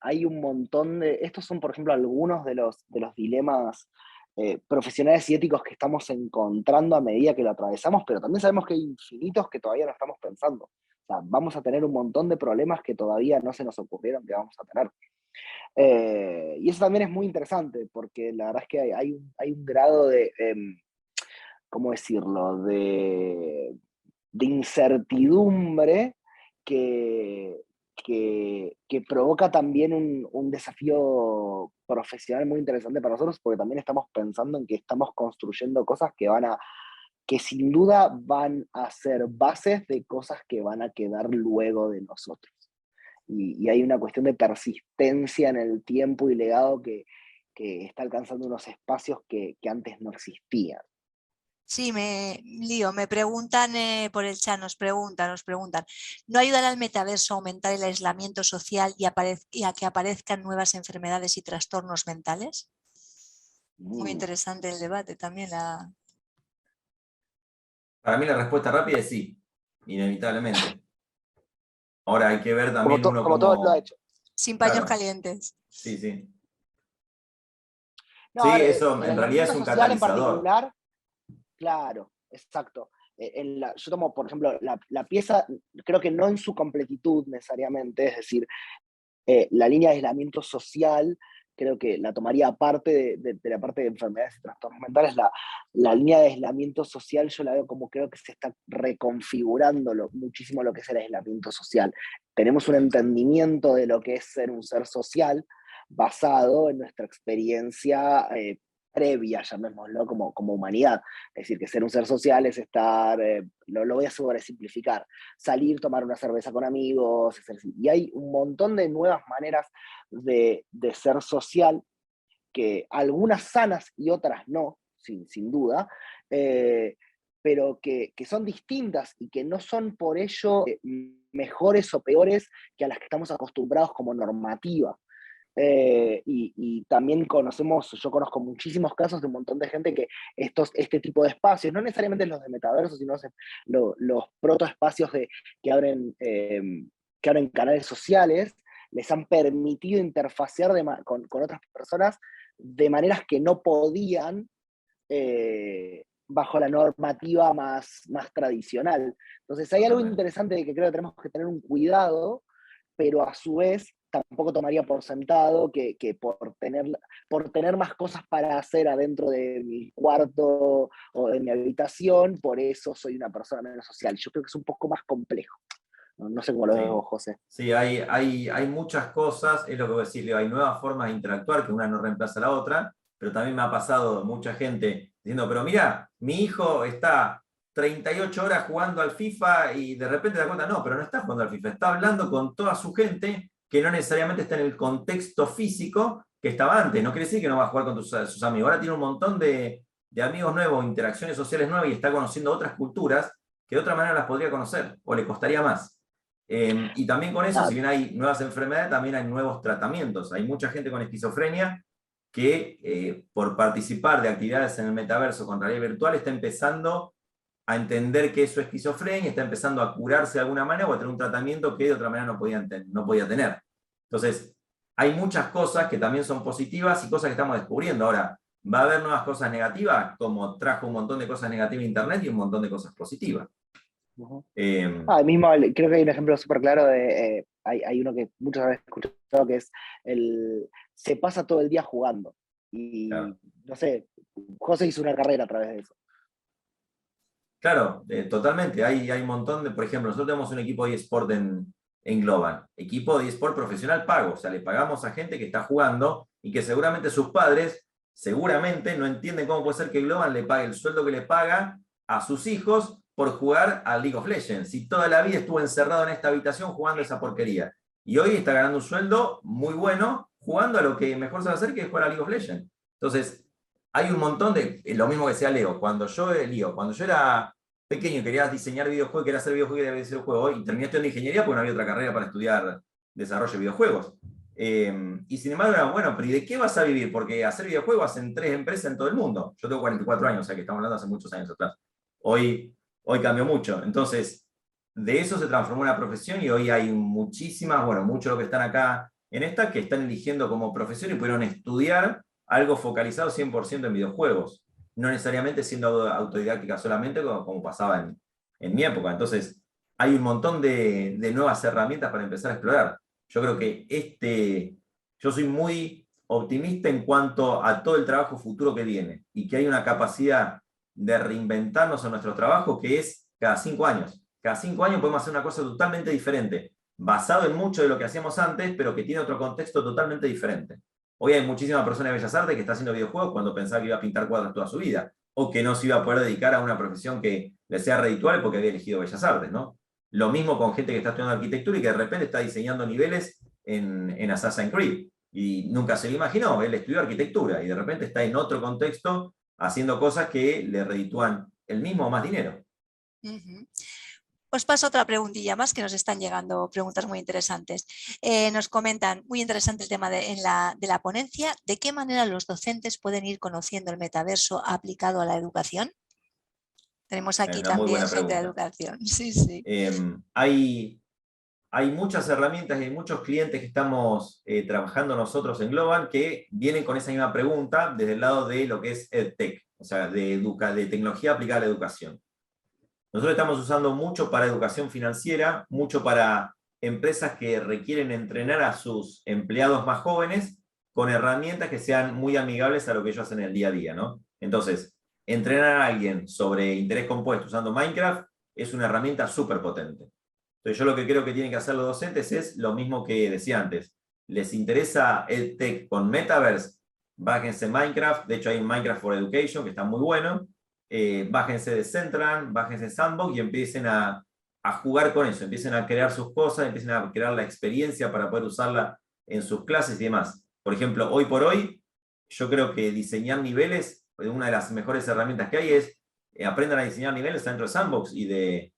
hay un montón estos son por ejemplo algunos de los dilemas profesionales y éticos que estamos encontrando a medida que lo atravesamos, pero también sabemos que hay infinitos que todavía no estamos pensando. O sea, vamos a tener un montón de problemas que todavía no se nos ocurrieron que vamos a tener. Y eso también es muy interesante, porque la verdad es que hay un grado de, ¿cómo decirlo?, de incertidumbre que, que provoca también un desafío profesional muy interesante para nosotros, porque también estamos pensando en que estamos construyendo cosas que sin duda van a ser bases de cosas que van a quedar luego de nosotros. Y hay una cuestión de persistencia en el tiempo y legado que está alcanzando unos espacios que antes no existían. Sí, me preguntan por el chat, nos preguntan. ¿No ayudará al metaverso a aumentar el aislamiento social y a que aparezcan nuevas enfermedades y trastornos mentales? Muy interesante el debate también. Para mí la respuesta rápida es sí, inevitablemente. Ahora hay que ver también Como, uno como todo lo ha hecho. Sin paños Claro, calientes. sí, sí. No, Sí, a ver, eso el en realidad aislamiento es un social en catalizador. particular, claro, exacto. Yo tomo, por ejemplo, la pieza, creo que no en su completitud necesariamente, es decir, la línea de aislamiento social, creo que la tomaría aparte de la parte de enfermedades y trastornos mentales, la línea de aislamiento social yo la veo como creo que se está reconfigurando muchísimo lo que es el aislamiento social. Tenemos un entendimiento de lo que es ser un ser social basado en nuestra experiencia previa, llamémoslo, como humanidad. Es decir, que ser un ser social es estar, lo voy a sobresimplificar, salir, tomar una cerveza con amigos, y hay un montón de nuevas maneras de ser social que algunas sanas y otras no, sin duda, pero que son distintas y que no son por ello mejores o peores que a las que estamos acostumbrados como normativa. Y también yo conozco muchísimos casos de un montón de gente que este tipo de espacios, no necesariamente los de metaverso, sino los protoespacios que abren canales sociales, les han permitido interfacear con otras personas de maneras que no podían bajo la normativa más tradicional. Entonces hay algo interesante de que creo que tenemos que tener un cuidado, pero a su vez tampoco tomaría por sentado que por tener más cosas para hacer adentro de mi cuarto o de mi habitación, por eso soy una persona menos social. Yo creo que es un poco más complejo. No sé cómo lo ves vos, José. Sí, hay muchas cosas, es lo que voy a decir, hay nuevas formas de interactuar, que una no reemplaza a la otra, pero también me ha pasado mucha gente diciendo, pero mira, mi hijo está 38 horas jugando al FIFA y de repente te das cuenta, no, pero no está jugando al FIFA, está hablando con toda su gente que no necesariamente está en el contexto físico que estaba antes. No quiere decir que no va a jugar con sus amigos. Ahora tiene un montón de amigos nuevos, interacciones sociales nuevas y está conociendo otras culturas que de otra manera las podría conocer o le costaría más. Y también con eso, si bien hay nuevas enfermedades, también hay nuevos tratamientos. Hay mucha gente con esquizofrenia que por participar de actividades en el metaverso con realidad virtual está empezando a entender que es su esquizofrenia, está empezando a curarse de alguna manera o a tener un tratamiento que de otra manera no podía tener. Entonces, hay muchas cosas que también son positivas y cosas que estamos descubriendo. Ahora, va a haber nuevas cosas negativas, como trajo un montón de cosas negativas a Internet y un montón de cosas positivas. Mismo, creo que hay un ejemplo súper claro de, hay uno que muchas veces he escuchado, que es se pasa todo el día jugando. Y claro, no sé, José hizo una carrera a través de eso. Claro, totalmente. Hay un montón de, por ejemplo, nosotros tenemos un equipo de eSport en Global, equipo de eSport profesional pago, o sea, le pagamos a gente que está jugando y que seguramente sus padres, no entienden cómo puede ser que Global le pague el sueldo que le paga a sus hijos por jugar a League of Legends. Y toda la vida estuvo encerrado en esta habitación jugando esa porquería. Y hoy está ganando un sueldo muy bueno jugando a lo que mejor sabe hacer, que es jugar a League of Legends. Entonces, hay un montón de, lo mismo que sea Leo, cuando yo era pequeño y quería diseñar videojuegos, quería hacer videojuegos y quería hacer juegos, y terminé estudiando ingeniería porque no había otra carrera para estudiar desarrollo de videojuegos. Y sin embargo era, bueno, pero ¿y de qué vas a vivir? Porque hacer videojuegos hacen 3 empresas en todo el mundo. Yo tengo 44 años, o sea que estamos hablando hace muchos años atrás. Hoy cambió mucho. Entonces, de eso se transformó una profesión y hoy hay muchísimas, muchos de los que están acá en esta, que están eligiendo como profesión y pudieron estudiar algo focalizado 100% en videojuegos, no necesariamente siendo autodidáctica solamente como pasaba en mi época. Entonces, hay un montón de nuevas herramientas para empezar a explorar. Yo creo que yo soy muy optimista en cuanto a todo el trabajo futuro que viene y que hay una capacidad de reinventarnos en nuestro trabajo que es cada 5 años. Cada 5 años podemos hacer una cosa totalmente diferente, basado en mucho de lo que hacíamos antes, pero que tiene otro contexto totalmente diferente. Hoy hay muchísimas personas de Bellas Artes que están haciendo videojuegos cuando pensaba que iba a pintar cuadros toda su vida, o que no se iba a poder dedicar a una profesión que le sea redituable porque había elegido Bellas Artes, ¿no? Lo mismo con gente que está estudiando arquitectura y que de repente está diseñando niveles en Assassin's Creed, y nunca se lo imaginó, él estudió arquitectura y de repente está en otro contexto haciendo cosas que le reditúan el mismo o más dinero. Os paso otra preguntilla más, que nos están llegando preguntas muy interesantes. Nos comentan, muy interesante el tema de la ponencia, ¿de qué manera los docentes pueden ir conociendo el metaverso aplicado a la educación? Tenemos aquí también gente de educación. Sí, sí. Hay muchas herramientas y hay muchos clientes que estamos trabajando nosotros en Global que vienen con esa misma pregunta desde el lado de lo que es EdTech, o sea, de tecnología aplicada a la educación. Nosotros estamos usando mucho para educación financiera, mucho para empresas que requieren entrenar a sus empleados más jóvenes con herramientas que sean muy amigables a lo que ellos hacen en el día a día, ¿no? Entonces, entrenar a alguien sobre interés compuesto usando Minecraft es una herramienta súper potente. Entonces, yo lo que creo que tienen que hacer los docentes es lo mismo que decía antes. ¿Les interesa el tech con Metaverse? Bájense Minecraft. De hecho, hay Minecraft for Education, que está muy bueno. Bájense de Central, bájense de Sandbox y empiecen a jugar con eso, empiecen a crear sus cosas, empiecen a crear la experiencia para poder usarla en sus clases y demás. Por ejemplo, hoy por hoy, yo creo que diseñar niveles, una de las mejores herramientas que hay es aprendan a diseñar niveles dentro de Sandbox y de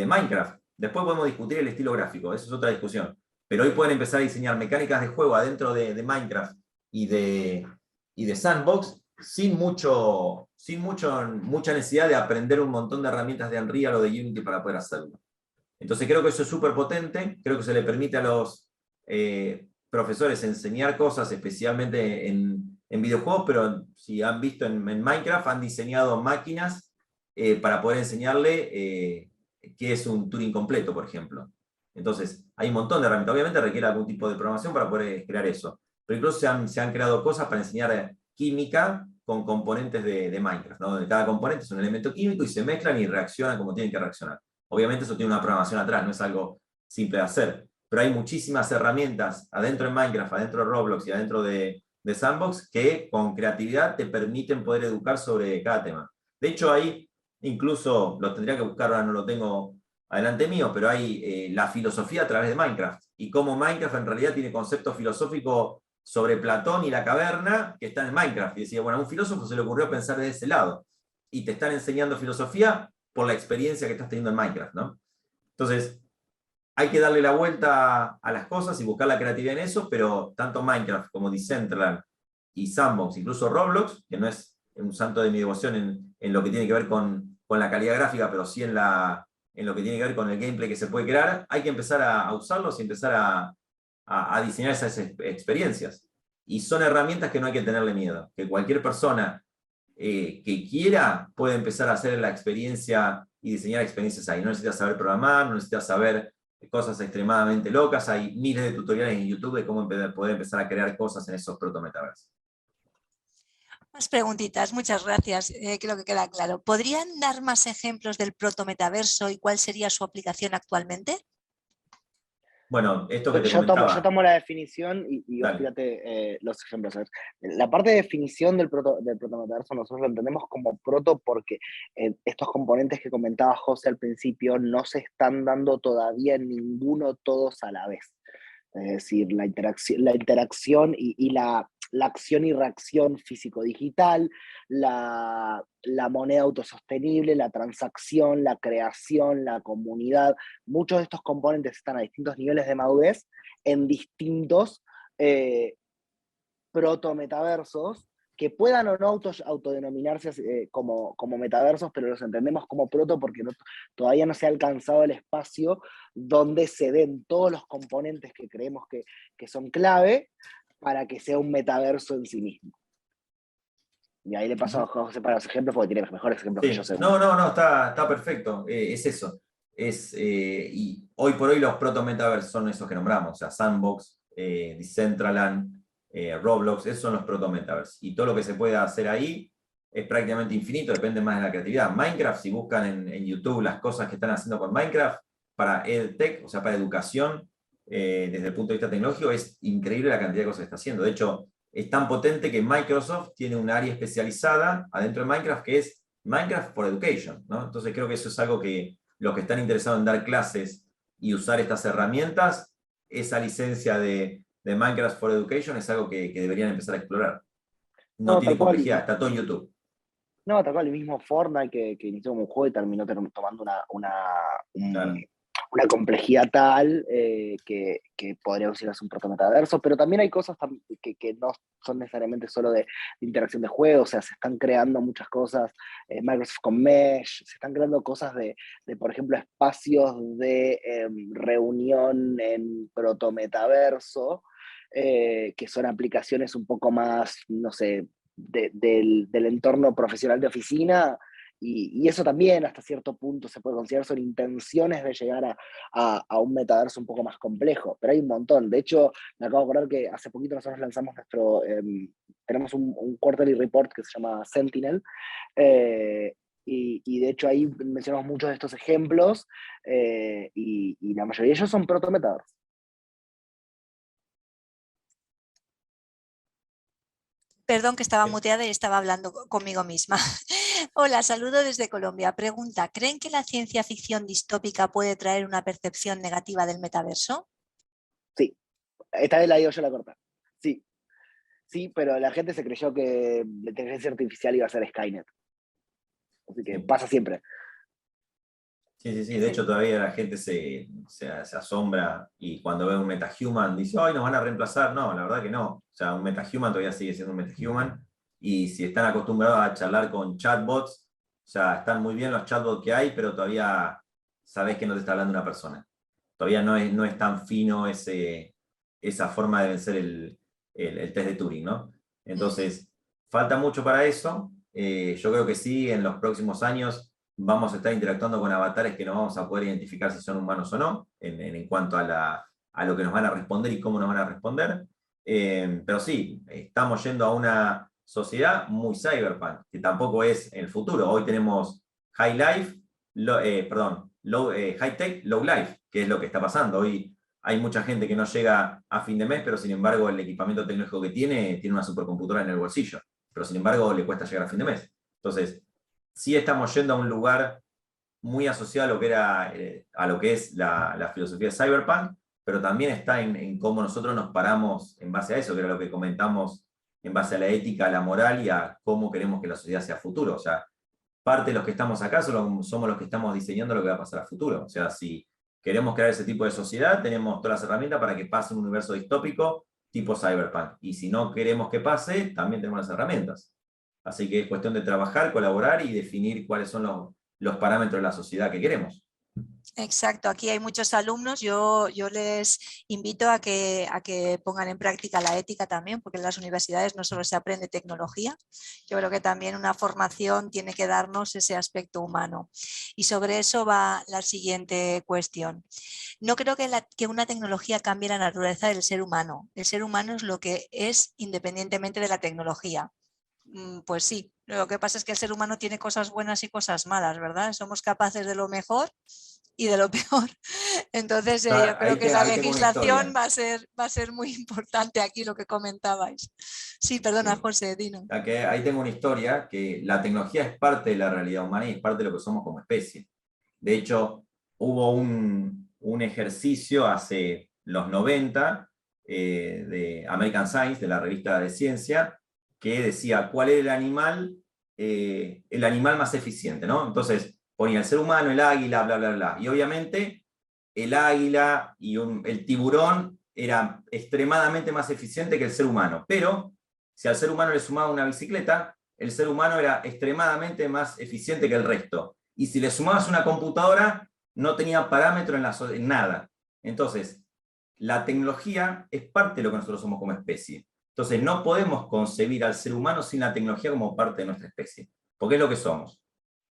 Minecraft. Después podemos discutir el estilo gráfico, eso es otra discusión. Pero hoy pueden empezar a diseñar mecánicas de juego adentro de Minecraft y de Sandbox sin mucha necesidad de aprender un montón de herramientas de Unreal o de Unity para poder hacerlo. Entonces creo que eso es súper potente, creo que se le permite a los profesores enseñar cosas, especialmente en videojuegos, pero si han visto en Minecraft, han diseñado máquinas para poder enseñarle qué es un Turing completo, por ejemplo. Entonces, hay un montón de herramientas. Obviamente requiere algún tipo de programación para poder crear eso. Pero incluso se han creado cosas para enseñar química con componentes de Minecraft, ¿no? Donde cada componente es un elemento químico y se mezclan y reaccionan como tienen que reaccionar. Obviamente eso tiene una programación atrás, no es algo simple de hacer. Pero hay muchísimas herramientas adentro de Minecraft, adentro de Roblox y adentro de Sandbox que con creatividad te permiten poder educar sobre cada tema. De hecho, ahí incluso, lo tendría que buscar, ahora no lo tengo adelante mío, pero hay la filosofía a través de Minecraft. Y cómo Minecraft en realidad tiene conceptos filosóficos sobre Platón y la caverna que están en Minecraft. Y decía, bueno, a un filósofo se le ocurrió pensar de ese lado. Y te están enseñando filosofía por la experiencia que estás teniendo en Minecraft, ¿no? Entonces, hay que darle la vuelta a las cosas y buscar la creatividad en eso, pero tanto Minecraft como Decentraland y Sandbox, incluso Roblox, que no es un santo de mi devoción en lo que tiene que ver con la calidad gráfica, pero sí en lo que tiene que ver con el gameplay que se puede crear, hay que empezar a usarlos y empezar a diseñar esas experiencias. Y son herramientas que no hay que tenerle miedo, que cualquier persona que quiera puede empezar a hacer la experiencia y diseñar experiencias ahí. No necesitas saber programar, no necesitas saber cosas extremadamente locas, hay miles de tutoriales en YouTube de cómo poder empezar a crear cosas en esos protometaversos. Más preguntitas, muchas gracias, creo que queda claro. ¿Podrían dar más ejemplos del protometaverso y cuál sería su aplicación actualmente? Bueno, esto que te Yo comentaba. tomo la definición y vos fíjate los ejemplos. La parte de definición del protometaverso nosotros lo entendemos como proto porque estos componentes que comentaba José al principio no se están dando todavía en ninguno todos a la vez. Es decir, la interacción y la acción y reacción físico-digital, la moneda autosostenible, la transacción, la creación, la comunidad, muchos de estos componentes están a distintos niveles de madurez en distintos proto-metaversos que puedan o no autodenominarse como metaversos, pero los entendemos como proto porque todavía no se ha alcanzado el espacio donde se den todos los componentes que creemos que son clave para que sea un metaverso en sí mismo. Y ahí le paso a José para los ejemplos porque tiene mejores ejemplos que yo seguro. No, está perfecto. Es eso. Y hoy por hoy los proto-metaversos son esos que nombramos, o sea, Sandbox, Decentraland, Roblox, esos son los proto-metaversos. Y todo lo que se puede hacer ahí es prácticamente infinito, depende más de la creatividad. Minecraft, si buscan en YouTube las cosas que están haciendo con Minecraft para EdTech, o sea, para educación, desde el punto de vista tecnológico, es increíble la cantidad de cosas que está haciendo. De hecho, es tan potente que Microsoft tiene un área especializada adentro de Minecraft que es Minecraft for Education, ¿no? Entonces creo que eso es algo que los que están interesados en dar clases y usar estas herramientas, esa licencia de Minecraft for Education es algo que deberían empezar a explorar. No tiene complejidad, está todo en YouTube. No, tal cual, el mismo Fortnite que inició como un juego y terminó tomando una complejidad tal que podría considerarse un protometaverso, pero también hay cosas que no son necesariamente solo de interacción de juegos, o sea, se están creando muchas cosas, Microsoft con Mesh, se están creando cosas de por ejemplo, espacios de reunión en protometaverso, que son aplicaciones un poco más, no sé, del entorno profesional de oficina, y eso también hasta cierto punto se puede considerar son intenciones de llegar a un metaverso un poco más complejo, pero hay un montón. De hecho, me acabo de acordar que hace poquito nosotros lanzamos tenemos un quarterly report que se llama Sentinel, y de hecho ahí mencionamos muchos de estos ejemplos, y la mayoría de ellos son proto-metaversos. Perdón, que estaba muteada y estaba hablando conmigo misma. Hola, saludo desde Colombia. Pregunta, ¿creen que la ciencia ficción distópica puede traer una percepción negativa del metaverso? Sí, esta vez la digo yo la corta. Sí. sí, pero la gente se creyó que la inteligencia artificial iba a ser Skynet. Así que pasa siempre. Sí. De hecho, todavía la gente se asombra y cuando ve un metahuman dice, ¡ay, nos van a reemplazar! No, la verdad que no. O sea, un metahuman todavía sigue siendo un metahuman. Y si están acostumbrados a charlar con chatbots, o sea, están muy bien los chatbots que hay, pero todavía sabés que no te está hablando una persona. Todavía no es tan fino esa forma de vencer el test de Turing, ¿no? Entonces, falta mucho para eso. Yo creo que sí, en los próximos años vamos a estar interactuando con avatares que no vamos a poder identificar si son humanos o no, en cuanto a lo que nos van a responder y cómo nos van a responder. Pero sí, estamos yendo a una sociedad muy cyberpunk, que tampoco es el futuro. Hoy tenemos high life, high tech, low life, que es lo que está pasando. Hoy hay mucha gente que no llega a fin de mes, pero sin embargo el equipamiento tecnológico que tiene una supercomputadora en el bolsillo, pero sin embargo le cuesta llegar a fin de mes. Entonces, sí estamos yendo a un lugar muy asociado a lo que es la filosofía de cyberpunk, pero también está en cómo nosotros nos paramos en base a eso, que era lo que comentamos, en base a la ética, a la moral y a cómo queremos que la sociedad sea futuro. O sea, parte de los que estamos acá somos los que estamos diseñando lo que va a pasar a futuro. O sea, si queremos crear ese tipo de sociedad, tenemos todas las herramientas para que pase un universo distópico tipo cyberpunk. Y si no queremos que pase, también tenemos las herramientas. Así que es cuestión de trabajar, colaborar y definir cuáles son los parámetros de la sociedad que queremos. Exacto, aquí hay muchos alumnos, yo les invito a que pongan en práctica la ética también, porque en las universidades no solo se aprende tecnología, yo creo que también una formación tiene que darnos ese aspecto humano. Y sobre eso va la siguiente cuestión. No creo que una tecnología cambie la naturaleza del ser humano. El ser humano es lo que es independientemente de la tecnología. Pues sí, lo que pasa es que el ser humano tiene cosas buenas y cosas malas, ¿verdad? Somos capaces de lo mejor y de lo peor. Entonces yo creo que la legislación va a ser muy importante aquí, lo que comentabais. Sí, perdona, sí. José, dino. Ahí tengo una historia, que la tecnología es parte de la realidad humana y es parte de lo que somos como especie. De hecho, hubo un ejercicio hace los 90 de American Science, de la revista de ciencia, que decía cuál era el animal más eficiente, ¿no? Entonces, ponía el ser humano, el águila, bla, bla, bla. Y obviamente el águila y el tiburón era extremadamente más eficiente que el ser humano. Pero si al ser humano le sumaba una bicicleta, el ser humano era extremadamente más eficiente que el resto. Y si le sumabas una computadora, no tenía parámetro en nada. Entonces, la tecnología es parte de lo que nosotros somos como especie. Entonces, no podemos concebir al ser humano sin la tecnología como parte de nuestra especie. Porque es lo que somos.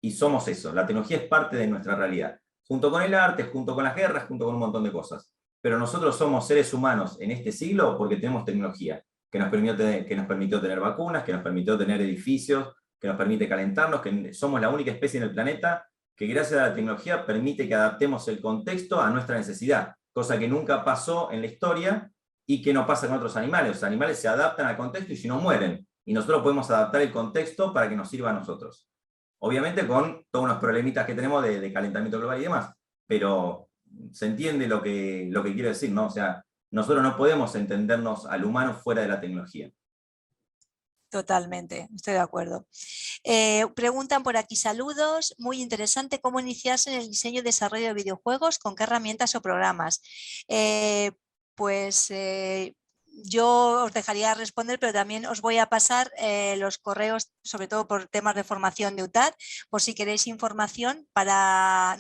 Y somos eso, la tecnología es parte de nuestra realidad, junto con el arte, junto con las guerras, junto con un montón de cosas. Pero nosotros somos seres humanos en este siglo porque tenemos tecnología, que nos permitió tener vacunas, que nos permitió tener edificios, que nos permite calentarnos, que somos la única especie en el planeta que gracias a la tecnología permite que adaptemos el contexto a nuestra necesidad, cosa que nunca pasó en la historia y que no pasa con otros animales. Los animales se adaptan al contexto y si no mueren, y nosotros podemos adaptar el contexto para que nos sirva a nosotros. Obviamente con todos unos problemitas que tenemos de calentamiento global y demás, pero se entiende lo que quiero decir, ¿no? O sea, nosotros no podemos entendernos al humano fuera de la tecnología. Totalmente, estoy de acuerdo. Preguntan por aquí, saludos, muy interesante, ¿cómo iniciarse en el diseño y desarrollo de videojuegos? ¿Con qué herramientas o programas? Yo os dejaría responder, pero también os voy a pasar los correos, sobre todo por temas de formación de UTAD, por si queréis información,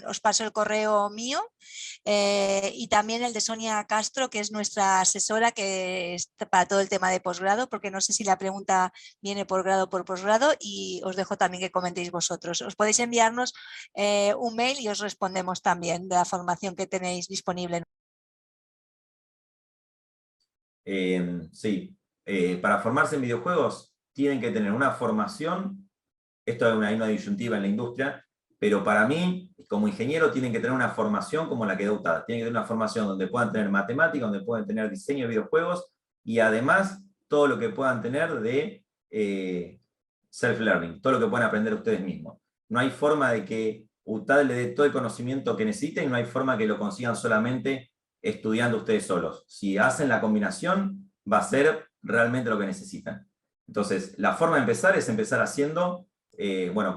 os paso el correo mío y también el de Sonia Castro, que es nuestra asesora que está para todo el tema de posgrado, porque no sé si la pregunta viene por grado o por posgrado, y os dejo también que comentéis vosotros. Os podéis enviarnos un mail y os respondemos también de la formación que tenéis disponible. Sí, para formarse en videojuegos tienen que tener una formación, esto es una disyuntiva en la industria, pero para mí, como ingeniero, tienen que tener una formación como la que da UTAD. Tienen que tener una formación donde puedan tener matemática, donde puedan tener diseño de videojuegos y además todo lo que puedan tener de self-learning, todo lo que puedan aprender ustedes mismos. No hay forma de que UTAD le dé todo el conocimiento que necesiten y no hay forma que lo consigan solamente estudiando ustedes solos. Si hacen la combinación, va a ser realmente lo que necesitan. Entonces, la forma de empezar es empezar haciendo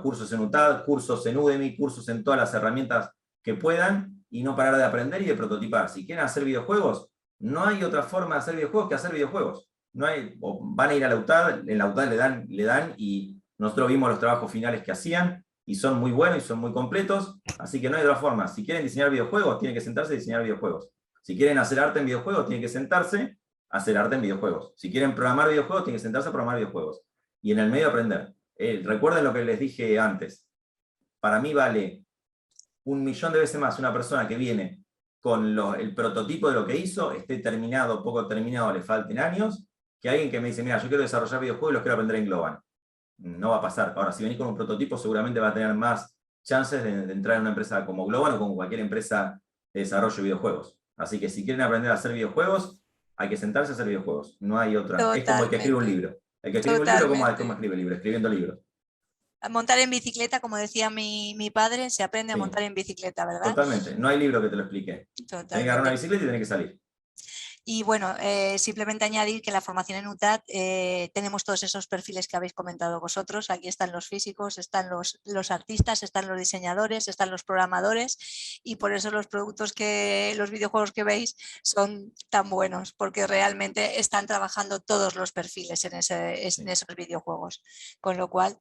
cursos en UTAD, cursos en Udemy, cursos en todas las herramientas que puedan, y no parar de aprender y de prototipar. Si quieren hacer videojuegos, no hay otra forma de hacer videojuegos que hacer videojuegos. No hay, van a ir a la UTAD, en la UTAD le dan, y nosotros vimos los trabajos finales que hacían, y son muy buenos y son muy completos, así que no hay otra forma. Si quieren diseñar videojuegos, tienen que sentarse y diseñar videojuegos. Si quieren hacer arte en videojuegos, tienen que sentarse a hacer arte en videojuegos. Si quieren programar videojuegos, tienen que sentarse a programar videojuegos. Y en el medio aprender. Recuerden lo que les dije antes. Para mí vale 1.000.000 de veces más una persona que viene con el prototipo de lo que hizo, esté terminado, poco terminado, le falten años, que alguien que me dice, mira, yo quiero desarrollar videojuegos y los quiero aprender en Globan. No va a pasar. Ahora, si venís con un prototipo, seguramente va a tener más chances de entrar en una empresa como Globan o como cualquier empresa de desarrollo de videojuegos. Así que si quieren aprender a hacer videojuegos, hay que sentarse a hacer videojuegos. No hay otra. Es como el que escribe un libro. El que escribe un libro, ¿cómo escribe libros? Escribiendo libros. A montar en bicicleta, como decía mi padre, se aprende a montar en bicicleta, ¿verdad? Totalmente. No hay libro que te lo explique. Tenés que agarrar una bicicleta y tenés que salir. Y bueno, simplemente añadir que en la formación en UTAD tenemos todos esos perfiles que habéis comentado vosotros. Aquí están los físicos, están los artistas, están los diseñadores, están los programadores, y por eso los productos los videojuegos que veis son tan buenos, porque realmente están trabajando todos los perfiles en esos videojuegos. Con lo cual,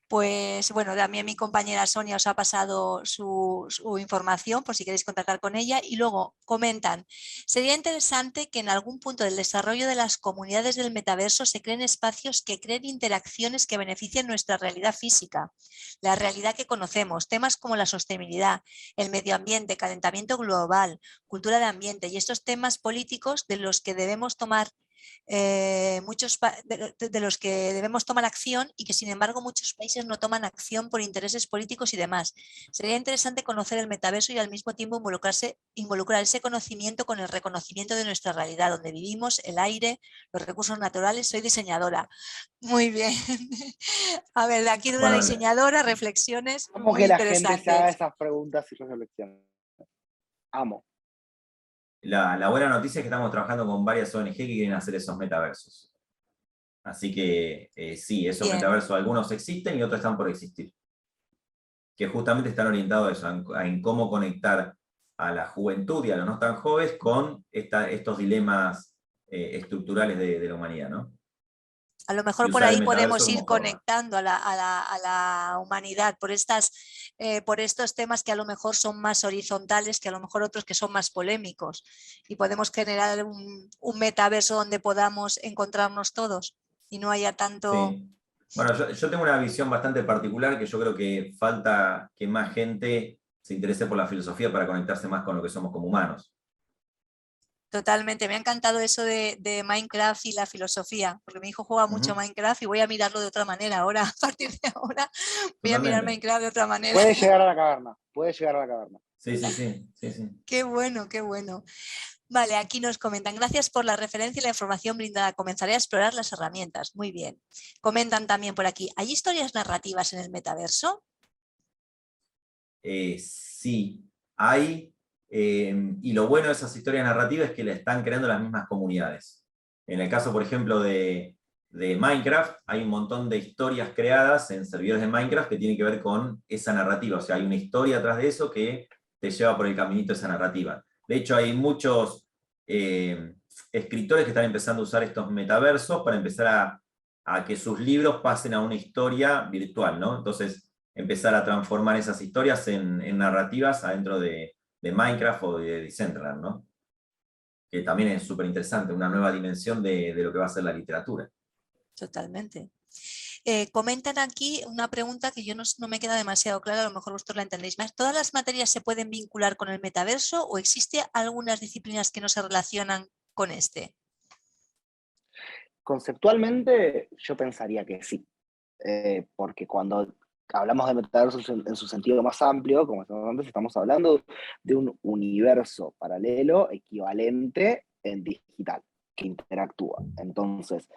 pues bueno, también mi compañera Sonia os ha pasado su información por si queréis contactar con ella, y luego comentan, sería interesante que en algún punto del desarrollo de las comunidades del metaverso se creen espacios que creen interacciones que beneficien nuestra realidad física, la realidad que conocemos, temas como la sostenibilidad, el medio ambiente, calentamiento global, cultura de ambiente y estos temas políticos de los que debemos tomar de los que debemos tomar acción, y que sin embargo muchos países no toman acción por intereses políticos y demás. Sería interesante conocer el metaverso y al mismo tiempo involucrar ese conocimiento con el reconocimiento de nuestra realidad, donde vivimos, el aire, los recursos naturales. Soy diseñadora. Muy bien. A ver, de aquí de una diseñadora, reflexiones Amo muy que la interesantes. gente se haga esas preguntas y reflexiones. Amo. La buena noticia es que estamos trabajando con varias ONG que quieren hacer esos metaversos. Así que sí, esos metaversos, algunos existen y otros están por existir. Que justamente están orientados a eso, en cómo conectar a la juventud y a los no tan jóvenes con estos dilemas estructurales de la humanidad, ¿no? A lo mejor por ahí podemos ir conectando a la humanidad por estos temas que a lo mejor son más horizontales, que a lo mejor otros que son más polémicos, y podemos generar un metaverso donde podamos encontrarnos todos y no haya tanto... Sí. Bueno, yo tengo una visión bastante particular, que yo creo que falta que más gente se interese por la filosofía para conectarse más con lo que somos como humanos. Totalmente, me ha encantado eso de Minecraft y la filosofía, porque mi hijo juega mucho Minecraft y voy a mirarlo de otra manera ahora. A partir de ahora voy a mirar Minecraft de otra manera. Puede llegar a la caverna, puede llegar a la caverna. Sí. Qué bueno, qué bueno. Vale, aquí nos comentan, gracias por la referencia y la información brindada. Comenzaré a explorar las herramientas. Muy bien. Comentan también por aquí, ¿hay historias narrativas en el metaverso? Sí, hay. Y lo bueno de esas historias narrativas es que la están creando las mismas comunidades. En el caso, por ejemplo, de Minecraft, hay un montón de historias creadas en servidores de Minecraft que tienen que ver con esa narrativa. O sea, hay una historia atrás de eso que te lleva por el caminito de esa narrativa. De hecho, hay muchos escritores que están empezando a usar estos metaversos para empezar a que sus libros pasen a una historia virtual, ¿no? Entonces, empezar a transformar esas historias en narrativas adentro de Minecraft o de Decentraland, ¿no? Que también es súper interesante, una nueva dimensión de lo que va a ser la literatura. Totalmente. Comentan aquí una pregunta que yo no me queda demasiado clara, a lo mejor vosotros la entendéis más. ¿Todas las materias se pueden vincular con el metaverso o existe algunas disciplinas que no se relacionan con este? Conceptualmente yo pensaría que sí, porque cuando hablamos de metaverso en su sentido más amplio, como antes, estamos hablando de un universo paralelo equivalente en digital, que interactúa. Entonces,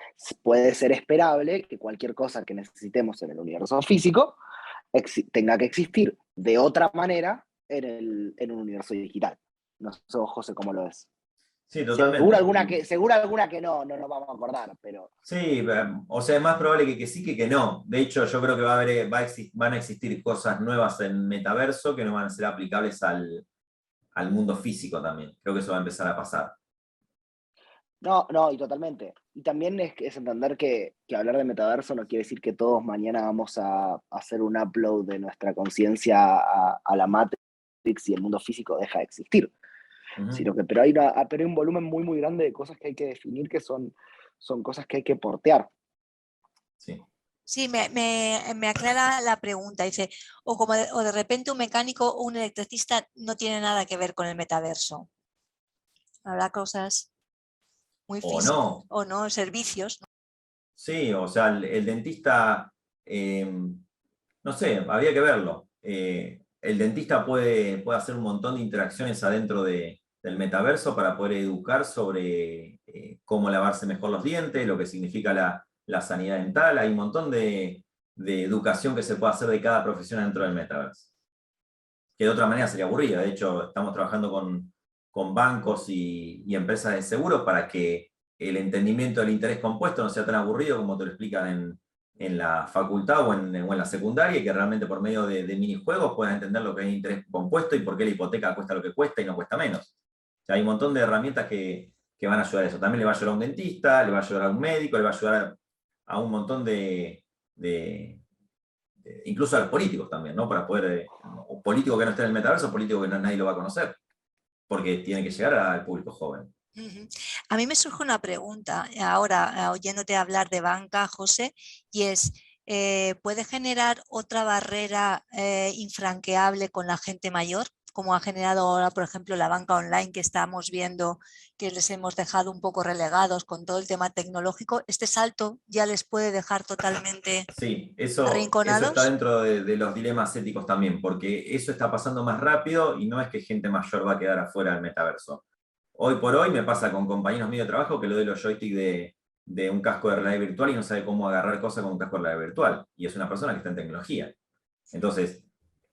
puede ser esperable que cualquier cosa que necesitemos en el universo físico tenga que existir de otra manera en un universo digital. No sé, José, ¿cómo lo ves? Sí, Seguro totalmente. alguna que no nos vamos a acordar, pero... Sí, o sea, es más probable que sí que no. De hecho, yo creo que van a existir cosas nuevas en metaverso que no van a ser aplicables al mundo físico también. Creo que eso va a empezar a pasar. No, no, y totalmente. Y también es entender que hablar de metaverso no quiere decir que todos mañana vamos a hacer un upload de nuestra conciencia a la Matrix y el mundo físico deja de existir. Ujú. Pero hay un volumen muy, muy grande de cosas que hay que definir que son cosas que hay que portear. Sí. Sí, me aclara la pregunta. Dice, o de repente un mecánico o un electricista no tiene nada que ver con el metaverso. Habrá cosas muy O físicas no. o no, servicios. Sí, o sea, el dentista, no sé, habría que verlo. El dentista puede hacer un montón de interacciones adentro del metaverso para poder educar sobre cómo lavarse mejor los dientes, lo que significa la sanidad dental. Hay un montón de educación que se puede hacer de cada profesión dentro del metaverso, que de otra manera sería aburrida. De hecho, estamos trabajando con bancos y empresas de seguros para que el entendimiento del interés compuesto no sea tan aburrido como te lo explican en la facultad o en la secundaria, y que realmente por medio de minijuegos puedan entender lo que es interés compuesto y por qué la hipoteca cuesta lo que cuesta y no cuesta menos. O sea, hay un montón de herramientas que van a ayudar a eso. También le va a ayudar a un dentista, le va a ayudar a un médico, le va a ayudar a un montón de incluso a los políticos también, ¿no? Para poder, o político que no esté en el metaverso, político que nadie lo va a conocer, porque tiene que llegar al público joven. Ujú. A mí me surge una pregunta ahora, oyéndote hablar de banca, José, y es, ¿puede generar otra barrera infranqueable con la gente mayor? Como ha generado ahora, por ejemplo, la banca online que estamos viendo que les hemos dejado un poco relegados con todo el tema tecnológico. ¿Este salto ya les puede dejar totalmente Sí, eso está arrinconados? dentro de los dilemas éticos también, porque eso está pasando más rápido y no es que gente mayor va a quedar afuera del metaverso. Hoy por hoy me pasa con compañeros míos de trabajo que le doy los joysticks de un casco de realidad virtual y no sabe cómo agarrar cosas con un casco de realidad virtual. Y es una persona que está en tecnología. Entonces,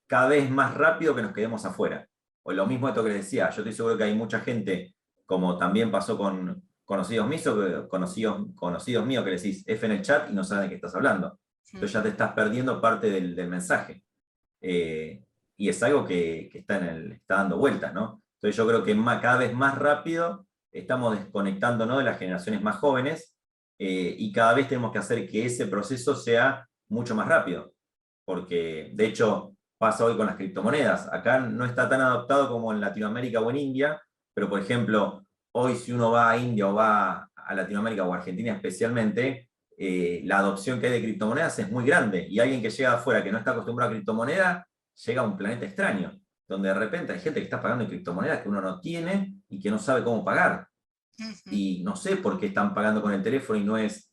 cada vez más rápido que nos quedemos afuera. O lo mismo esto que les decía, yo estoy seguro que hay mucha gente, como también pasó con conocidos míos, conocidos míos que le decís F en el chat y no saben de qué estás hablando. Entonces ya te estás perdiendo parte del mensaje. Y es algo que está dando vueltas, ¿no? Entonces yo creo que cada vez más rápido estamos desconectándonos de las generaciones más jóvenes, y cada vez tenemos que hacer que ese proceso sea mucho más rápido. Porque de hecho pasa hoy con las criptomonedas. Acá no está tan adaptado como en Latinoamérica o en India, pero por ejemplo, hoy si uno va a India o va a Latinoamérica o a Argentina especialmente, la adopción que hay de criptomonedas es muy grande, y alguien que llega de afuera que no está acostumbrado a criptomonedas llega a un planeta extraño, donde de repente hay gente que está pagando en criptomonedas que uno no tiene y que no sabe cómo pagar. Y no sé por qué están pagando con el teléfono y no es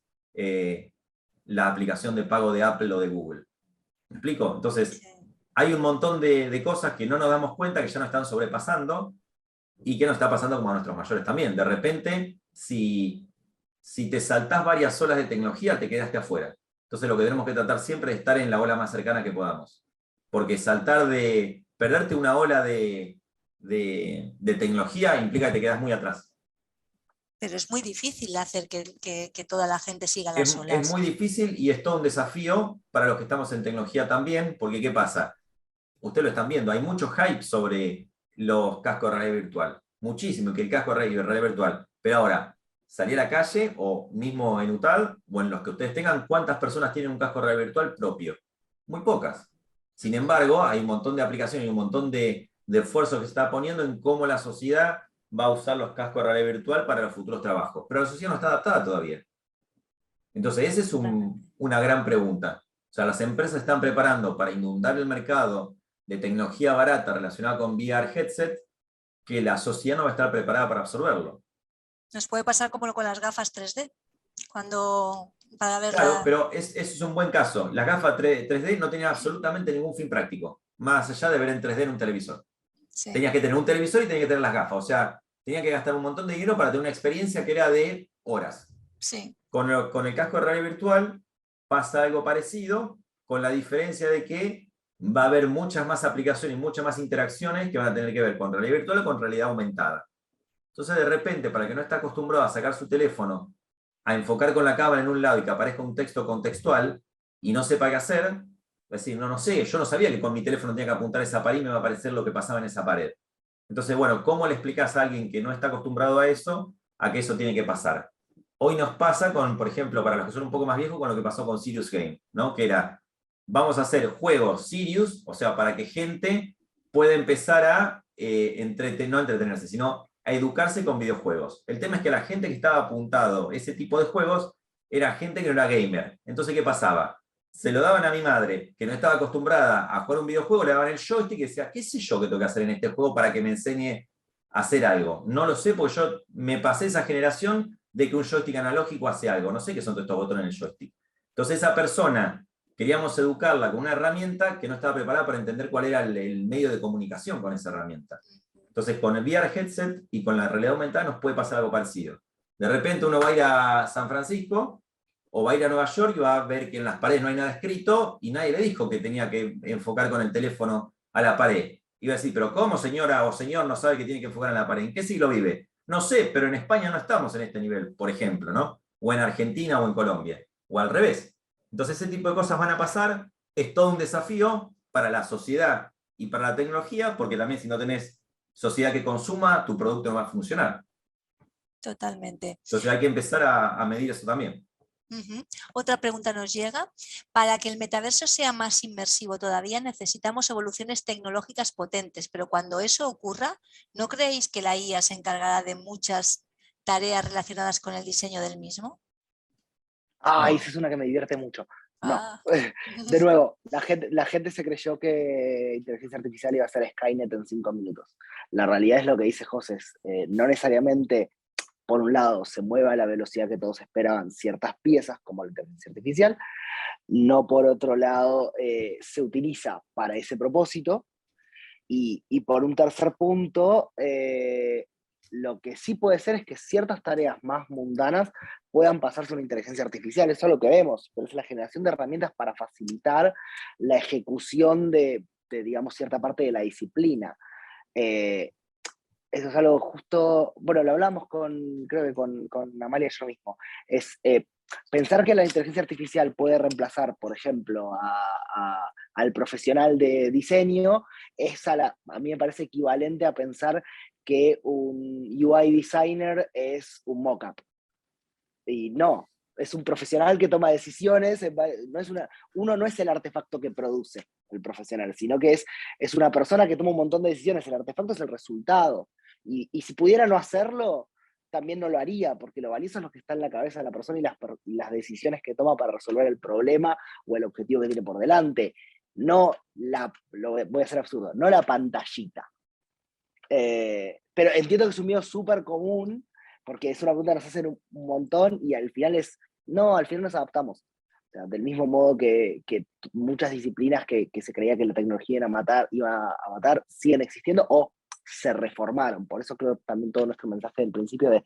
la aplicación de pago de Apple o de Google. ¿Me explico? Entonces, hay un montón de cosas que no nos damos cuenta que ya nos están sobrepasando y que nos está pasando como a nuestros mayores también. De repente, si te saltás varias olas de tecnología, te quedaste afuera. Entonces lo que tenemos que tratar siempre es estar en la ola más cercana que podamos. Porque perderte una ola de tecnología implica que te quedas muy atrás. Pero es muy difícil hacer que toda la gente siga Es, las es olas. muy difícil y es todo un desafío para los que estamos en tecnología también, porque ¿qué pasa? Ustedes lo están viendo, hay mucho hype sobre los cascos de realidad virtual. Muchísimo, que el casco de realidad virtual. Pero ahora, salir a la calle, o mismo en UTAD, o en los que ustedes tengan, ¿cuántas personas tienen un casco de realidad virtual propio? Muy pocas. Sin embargo, hay un montón de aplicaciones y un montón de esfuerzo que se está poniendo en cómo la sociedad va a usar los cascos de realidad virtual para los futuros trabajos. Pero la sociedad no está adaptada todavía. Entonces, esa es una gran pregunta. O sea, las empresas están preparando para inundar el mercado de tecnología barata relacionada con VR headset, que la sociedad no va a estar preparada para absorberlo. Nos puede pasar como con las gafas 3D, cuando para Claro, verla. pero eso es un buen caso. Las gafas 3D no tenían absolutamente ningún fin práctico, más allá de ver en 3D en un televisor. Sí, Tenías que tener un televisor y tenías que tener las gafas. O sea, tenías que gastar un montón de dinero para tener una experiencia que era de horas. sí. Con el casco de realidad virtual pasa algo parecido, con la diferencia de que va a haber muchas más aplicaciones y muchas más interacciones que van a tener que ver con realidad virtual o con realidad aumentada. Entonces de repente, para el que no está acostumbrado a sacar su teléfono, a enfocar con la cámara en un lado y que aparezca un texto contextual y no sepa qué hacer, va a decir, no sé, yo no sabía que con mi teléfono tenía que apuntar a esa pared y me va a aparecer lo que pasaba en esa pared. Entonces, bueno, ¿cómo le explicas a alguien que no está acostumbrado a eso, a que eso tiene que pasar? Hoy nos pasa con, por ejemplo, para los que son un poco más viejos, con lo que pasó con Serious Game, ¿no? Que era, vamos a hacer juegos serious, o sea, para que gente pueda empezar a no entretenerse, sino a educarse con videojuegos. El tema es que la gente que estaba apuntado a ese tipo de juegos era gente que no era gamer. Entonces, ¿qué pasaba? Se lo daban a mi madre, que no estaba acostumbrada a jugar un videojuego, le daban el joystick y decía, ¿qué sé yo que tengo que hacer en este juego para que me enseñe a hacer algo? No lo sé, porque yo me pasé esa generación de que un joystick analógico hace algo. No sé qué son todos estos botones en el joystick. Entonces esa persona, queríamos educarla con una herramienta que no estaba preparada para entender cuál era el medio de comunicación con esa herramienta. Entonces con el VR headset y con la realidad aumentada nos puede pasar algo parecido. De repente uno va a ir a San Francisco o va a ir a Nueva York y va a ver que en las paredes no hay nada escrito y nadie le dijo que tenía que enfocar con el teléfono a la pared. Iba a decir, pero ¿cómo señora o señor no sabe que tiene que enfocar en la pared? ¿En qué siglo vive? No sé, pero en España no estamos en este nivel, por ejemplo, ¿no? O en Argentina o en Colombia, o al revés. Entonces ese tipo de cosas van a pasar, es todo un desafío para la sociedad y para la tecnología, porque también si no tenés sociedad que consuma, tu producto no va a funcionar. Totalmente. Entonces hay que empezar a medir eso también. Otra pregunta nos llega. Para que el metaverso sea más inmersivo todavía necesitamos evoluciones tecnológicas potentes, pero cuando eso ocurra, ¿no creéis que la IA se encargará de muchas tareas relacionadas con el diseño del mismo? Ah, No. esa es una que me divierte mucho. No. Ah. De nuevo, la gente se creyó que inteligencia artificial iba a ser Skynet en 5 minutos. La realidad es lo que dice José, no necesariamente, por un lado, se mueva a la velocidad que todos esperaban ciertas piezas, como la inteligencia artificial, no por otro lado se utiliza para ese propósito, y por un tercer punto, lo que sí puede ser es que ciertas tareas más mundanas puedan pasarse a una inteligencia artificial, eso es lo que vemos, pero es la generación de herramientas para facilitar la ejecución de digamos, cierta parte de la disciplina. Eso es algo justo, bueno, lo hablamos creo que con Amalia y yo mismo, es pensar que la inteligencia artificial puede reemplazar, por ejemplo, al profesional de diseño, a mí me parece equivalente a pensar que un UI designer es un mockup. Y no, es un profesional que toma decisiones, uno no es el artefacto que produce el profesional, sino que es una persona que toma un montón de decisiones, el artefacto es el resultado. Y si pudiera no hacerlo, también no lo haría, porque lo valioso es lo que está en la cabeza de la persona y las decisiones que toma para resolver el problema o el objetivo que tiene por delante. No voy a ser absurdo, no la pantallita. Pero entiendo que es un miedo súper común, porque es una pregunta que nos hacen un montón y al final al final nos adaptamos. O sea, del mismo modo que muchas disciplinas que se creía que la tecnología iba a matar, siguen existiendo o se reformaron. Por eso creo también todo nuestro mensaje del principio de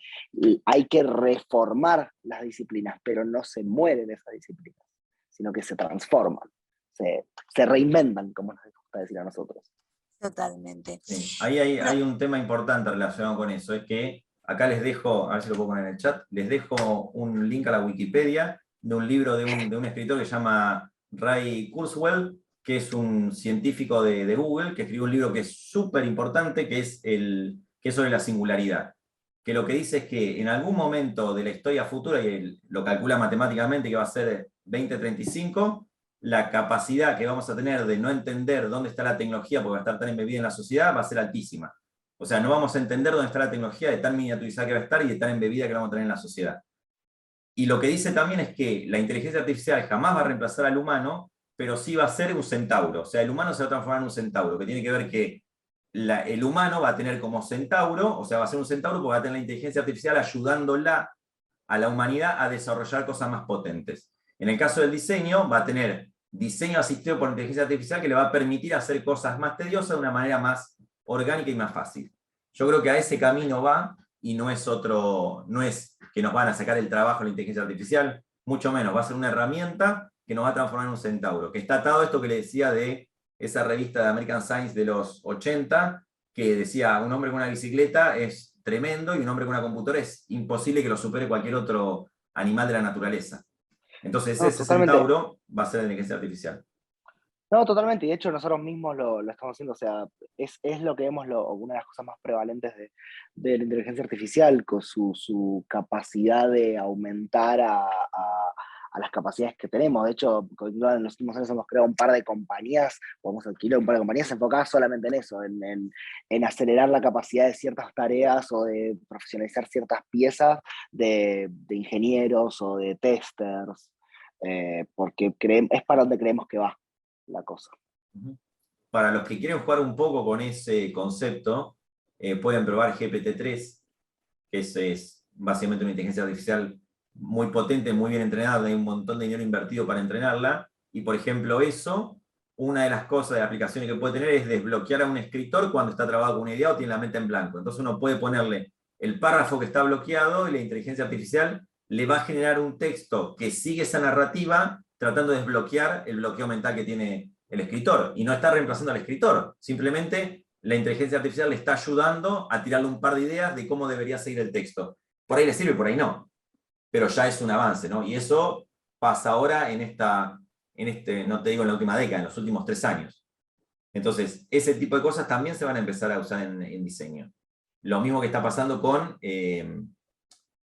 hay que reformar las disciplinas, pero no se mueren esas disciplinas, sino que se transforman, se reinventan, como nos gusta decir a nosotros. Totalmente. Sí. Ahí hay un tema importante relacionado con eso, es que acá les dejo, a ver si lo puedo poner en el chat, les dejo un link a la Wikipedia de un libro de un escritor que se llama Ray Kurzweil, que es un científico de Google, que escribió un libro que es súper importante, que es sobre la singularidad. Que lo que dice es que en algún momento de la historia futura, y él lo calcula matemáticamente que va a ser 2035, la capacidad que vamos a tener de no entender dónde está la tecnología porque va a estar tan embebida en la sociedad va a ser altísima. O sea, no vamos a entender dónde está la tecnología de tan miniaturizada que va a estar y de tan embebida que la vamos a tener en la sociedad. Y lo que dice también es que la inteligencia artificial jamás va a reemplazar al humano, pero sí va a ser un centauro. O sea, el humano se va a transformar en un centauro, que tiene que ver que el humano va a tener como centauro, o sea, va a ser un centauro porque va a tener la inteligencia artificial ayudándola a la humanidad a desarrollar cosas más potentes. En el caso del diseño, va a tener diseño asistido por inteligencia artificial que le va a permitir hacer cosas más tediosas de una manera más orgánica y más fácil. Yo creo que a ese camino va y no es que nos van a sacar el trabajo la inteligencia artificial, mucho menos, va a ser una herramienta que nos va a transformar en un centauro, que está atado a esto que le decía de esa revista de American Science de los 80, que decía, un hombre con una bicicleta es tremendo y un hombre con una computadora es imposible que lo supere cualquier otro animal de la naturaleza. Entonces No, ese totalmente. centauro va a ser la inteligencia artificial. No, totalmente, y de hecho nosotros mismos lo estamos haciendo, o sea, es lo que vemos, una de las cosas más prevalentes de la inteligencia artificial, con su capacidad de aumentar a las capacidades que tenemos. De hecho, en los últimos años hemos creado un par de compañías, podemos adquirir un par de compañías enfocadas solamente en eso, en acelerar la capacidad de ciertas tareas o de profesionalizar ciertas piezas de ingenieros o de testers, porque es para donde creemos que va la cosa. Para los que quieren jugar un poco con ese concepto, pueden probar GPT-3, que es básicamente una inteligencia artificial muy potente, muy bien entrenada, hay un montón de dinero invertido para entrenarla, y por ejemplo eso, una de las cosas de aplicaciones que puede tener es desbloquear a un escritor cuando está trabado con una idea o tiene la mente en blanco. Entonces uno puede ponerle el párrafo que está bloqueado y la inteligencia artificial le va a generar un texto que sigue esa narrativa tratando de desbloquear el bloqueo mental que tiene el escritor. Y no está reemplazando al escritor, simplemente la inteligencia artificial le está ayudando a tirarle un par de ideas de cómo debería seguir el texto. Por ahí le sirve, por ahí no. Pero ya es un avance, ¿no? Y eso pasa ahora no te digo en la última década, en los últimos 3 años. Entonces, ese tipo de cosas también se van a empezar a usar en diseño. Lo mismo que está pasando con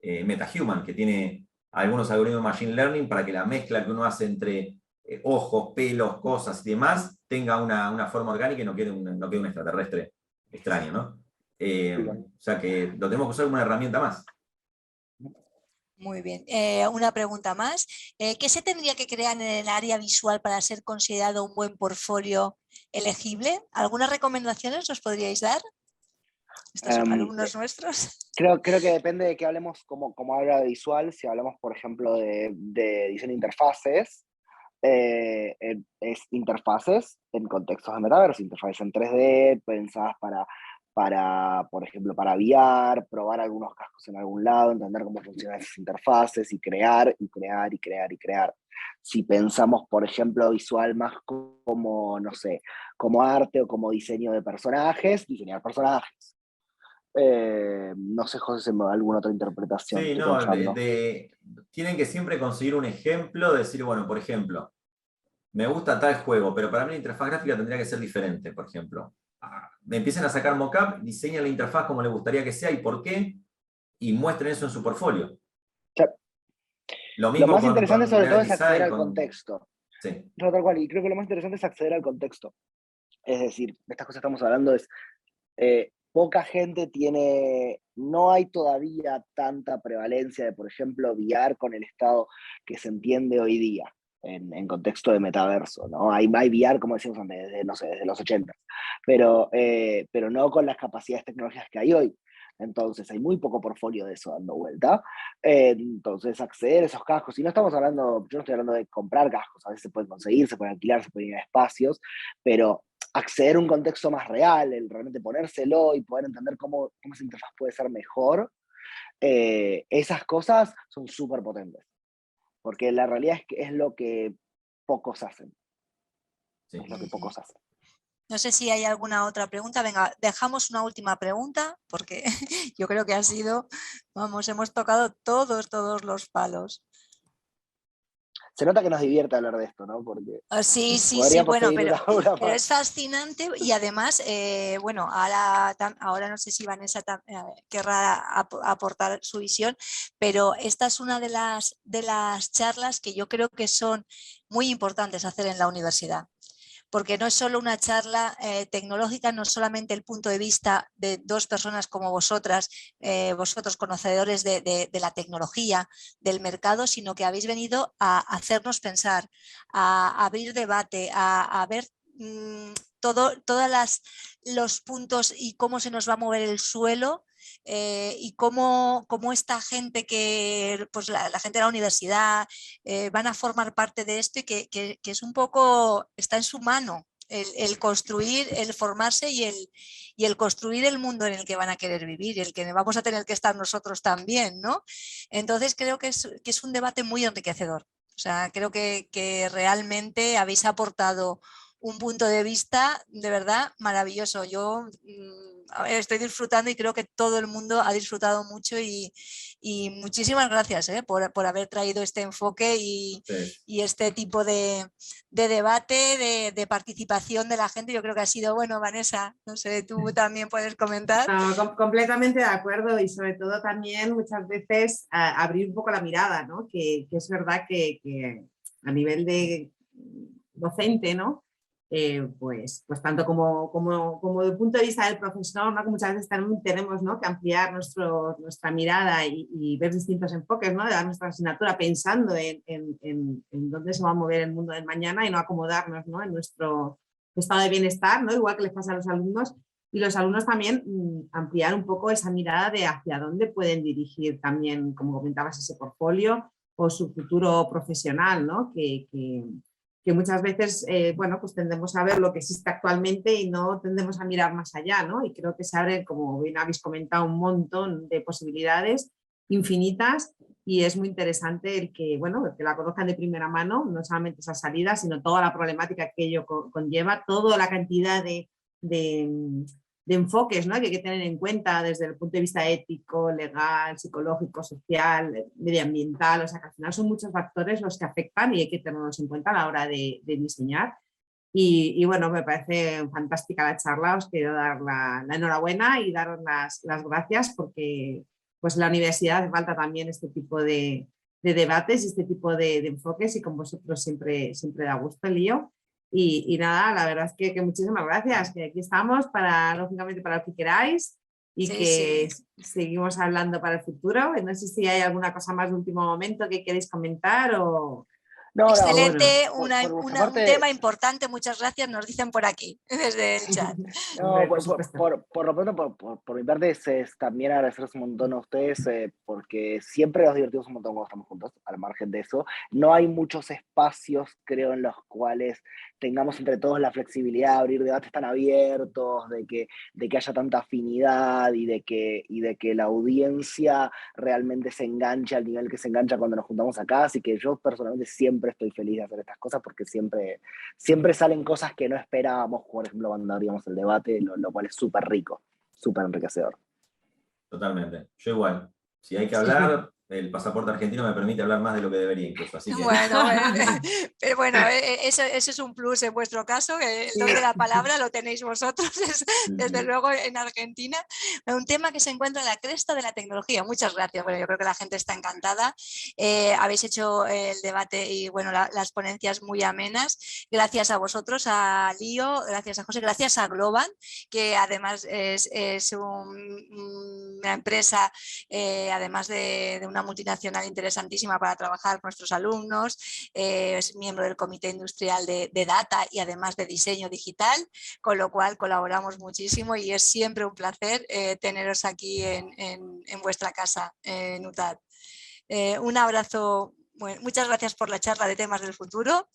MetaHuman, que tiene algunos algoritmos de Machine Learning para que la mezcla que uno hace entre ojos, pelos, cosas y demás tenga una forma orgánica y no quede un extraterrestre extraño, ¿no? O sea que lo tenemos que usar como una herramienta más. Muy bien. Una pregunta más. ¿Qué se tendría que crear en el área visual para ser considerado un buen portfolio elegible? ¿Algunas recomendaciones nos podríais dar? Estos son alumnos nuestros. Creo que depende de que hablemos como habla de visual. Si hablamos, por ejemplo, de diseño de interfaces, es interfaces en contextos de metaverso, interfaces en 3D, pensadas por ejemplo, para VR, probar algunos cascos en algún lado, entender cómo funcionan esas interfaces y crear, y crear, y crear, y crear. Si pensamos, por ejemplo, visual más como, no sé, como arte o como diseño de personajes, diseñar personajes. No sé, José, si me da alguna otra interpretación. Sí, Estoy no, pensando. tienen que siempre conseguir un ejemplo, de decir, bueno, por ejemplo, me gusta tal juego, pero para mí la interfaz gráfica tendría que ser diferente, por ejemplo. Me empiecen a sacar mockup, diseñan la interfaz como les gustaría que sea y por qué, y muestren eso en su portfolio. O sea, Lo lo mismo más interesante con sobre todo Level es acceder Design, al contexto. Sí. No, tal cual, y creo que lo más interesante es acceder al contexto. Es decir, de estas cosas que estamos hablando es, poca gente tiene, no hay todavía tanta prevalencia de, por ejemplo, VR con el estado que se entiende hoy día en contexto de metaverso, ¿no? Hay VR, como decíamos antes, desde, no sé, desde los 80, pero no con las capacidades tecnológicas que hay hoy. Entonces hay muy poco portfolio de eso dando vuelta. Entonces acceder a esos cascos, y no estamos hablando, yo no estoy hablando de comprar cascos, a veces se pueden conseguir, se pueden alquilar, se pueden ir a espacios, pero acceder a un contexto más real, el realmente ponérselo y poder entender cómo esa interfaz puede ser mejor, esas cosas son súper potentes. Porque la realidad es que es lo que pocos hacen. Sí. Es lo que pocos hacen. No sé si hay alguna otra pregunta. Venga, dejamos una última pregunta porque yo creo que ha sido, vamos, hemos tocado todos los palos. Se nota que nos divierte hablar de esto, ¿no? Porque Sí, podríamos bueno, seguir una hora pero más. es fascinante y además, bueno, ahora no sé si Vanessa querrá aportar su visión, pero esta es una de las charlas que yo creo que son muy importantes hacer en la universidad. Porque no es solo una charla tecnológica, no es solamente el punto de vista de dos personas como vosotras, vosotros conocedores de la tecnología, del mercado, sino que habéis venido a hacernos pensar, a abrir debate, a ver todos los puntos y cómo se nos va a mover el suelo. Y cómo esta gente pues la gente de la universidad van a formar parte de esto y que es un poco, está en su mano el construir, el formarse y el construir el mundo en el que van a querer vivir y el que vamos a tener que estar nosotros también, ¿no? Entonces creo que es un debate muy enriquecedor. O sea, creo que realmente habéis aportado un punto de vista de verdad maravilloso. Yo estoy disfrutando y creo que todo el mundo ha disfrutado mucho y muchísimas gracias por haber traído este enfoque y este tipo de debate, de participación de la gente. Yo creo que ha sido, bueno, Vanessa, no sé, tú también puedes comentar. No, completamente de acuerdo, y sobre todo también muchas veces abrir un poco la mirada, ¿no? Que es verdad que a nivel de docente, ¿no? Pues tanto como del punto de vista del profesor, ¿no? Que muchas veces también tenemos, ¿no?, que ampliar nuestra mirada y ver distintos enfoques, ¿no?, de dar nuestra asignatura pensando en dónde se va a mover el mundo del mañana y no acomodarnos, ¿no?, en nuestro estado de bienestar, ¿no?, igual que les pasa a los alumnos. Y los alumnos también ampliar un poco esa mirada de hacia dónde pueden dirigir también, como comentabas, ese portfolio o su futuro profesional, ¿no? Que muchas veces, bueno, pues tendemos a ver lo que existe actualmente y no tendemos a mirar más allá, ¿no? Y creo que se abren, como bien habéis comentado, un montón de posibilidades infinitas, y es muy interesante el que, bueno, el que la conozcan de primera mano, no solamente esa salida, sino toda la problemática que ello conlleva, toda la cantidad de enfoques, ¿no?, que hay que tener en cuenta desde el punto de vista ético, legal, psicológico, social, medioambiental. O sea, que al final son muchos factores los que afectan y hay que tenerlos en cuenta a la hora de diseñar. Y bueno, me parece fantástica la charla. Os quiero dar la enhorabuena y daros las gracias, porque pues en la universidad hace falta también este tipo de debates y este tipo de enfoques, y con vosotros siempre da gusto el lío. Y nada, la verdad es que muchísimas gracias, que aquí estamos para, lógicamente, para lo que queráis, y Sí, que sí. seguimos hablando para el futuro. No sé si hay alguna cosa más de último momento que queréis comentar o No, Excelente, bueno, por nuestra un parte, tema importante, muchas gracias, nos dicen por aquí, desde el chat. no, Hombre, por supuesto. por lo pronto, por mi parte, es también agradecerles un montón a ustedes, porque siempre nos divertimos un montón cuando estamos juntos. Al margen de eso, no hay muchos espacios, creo, en los cuales tengamos entre todos la flexibilidad de abrir debates tan abiertos, de que haya tanta afinidad y de que la audiencia realmente se enganche al nivel que se engancha cuando nos juntamos acá. Así que yo personalmente siempre estoy feliz de hacer estas cosas, porque siempre salen cosas que no esperábamos, por ejemplo, cuando abríamos el debate, lo cual es súper rico, súper enriquecedor. Totalmente. Yo igual. Si hay que hablar, el pasaporte argentino me permite hablar más de lo que debería incluso. Así que... Bueno, pero bueno, eso es un plus en vuestro caso, que el don de la palabra lo tenéis vosotros, desde luego en Argentina. Un tema que se encuentra en la cresta de la tecnología. Muchas gracias. Bueno, yo creo que la gente está encantada. Habéis hecho el debate y bueno, las ponencias muy amenas. Gracias a vosotros, a Lío, gracias a José, gracias a Globan, que además es una empresa, además de una multinacional interesantísima para trabajar con nuestros alumnos, es miembro del Comité Industrial de Data y además de Diseño Digital, con lo cual colaboramos muchísimo y es siempre un placer teneros aquí en vuestra casa, en UTAD. Un abrazo. Bueno, muchas gracias por la charla de temas del futuro.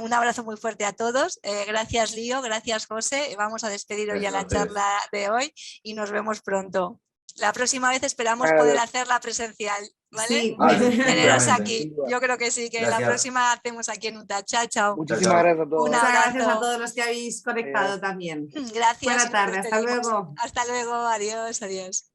Un abrazo muy fuerte a todos. Gracias, Lío. Gracias, José. Vamos a despedir hoy a la charla de hoy y nos vemos pronto. La próxima vez esperamos poder hacerla presencial, ¿vale? Sí, Teneros aquí. Yo creo que sí, que gracias. la próxima hacemos aquí en UTAD. Chao, chao. Muchísimas gracias a todos. Un muchas abrazo. gracias a todos los que habéis conectado también. Gracias. Buena tarde, hasta luego. Hasta luego, adiós, adiós.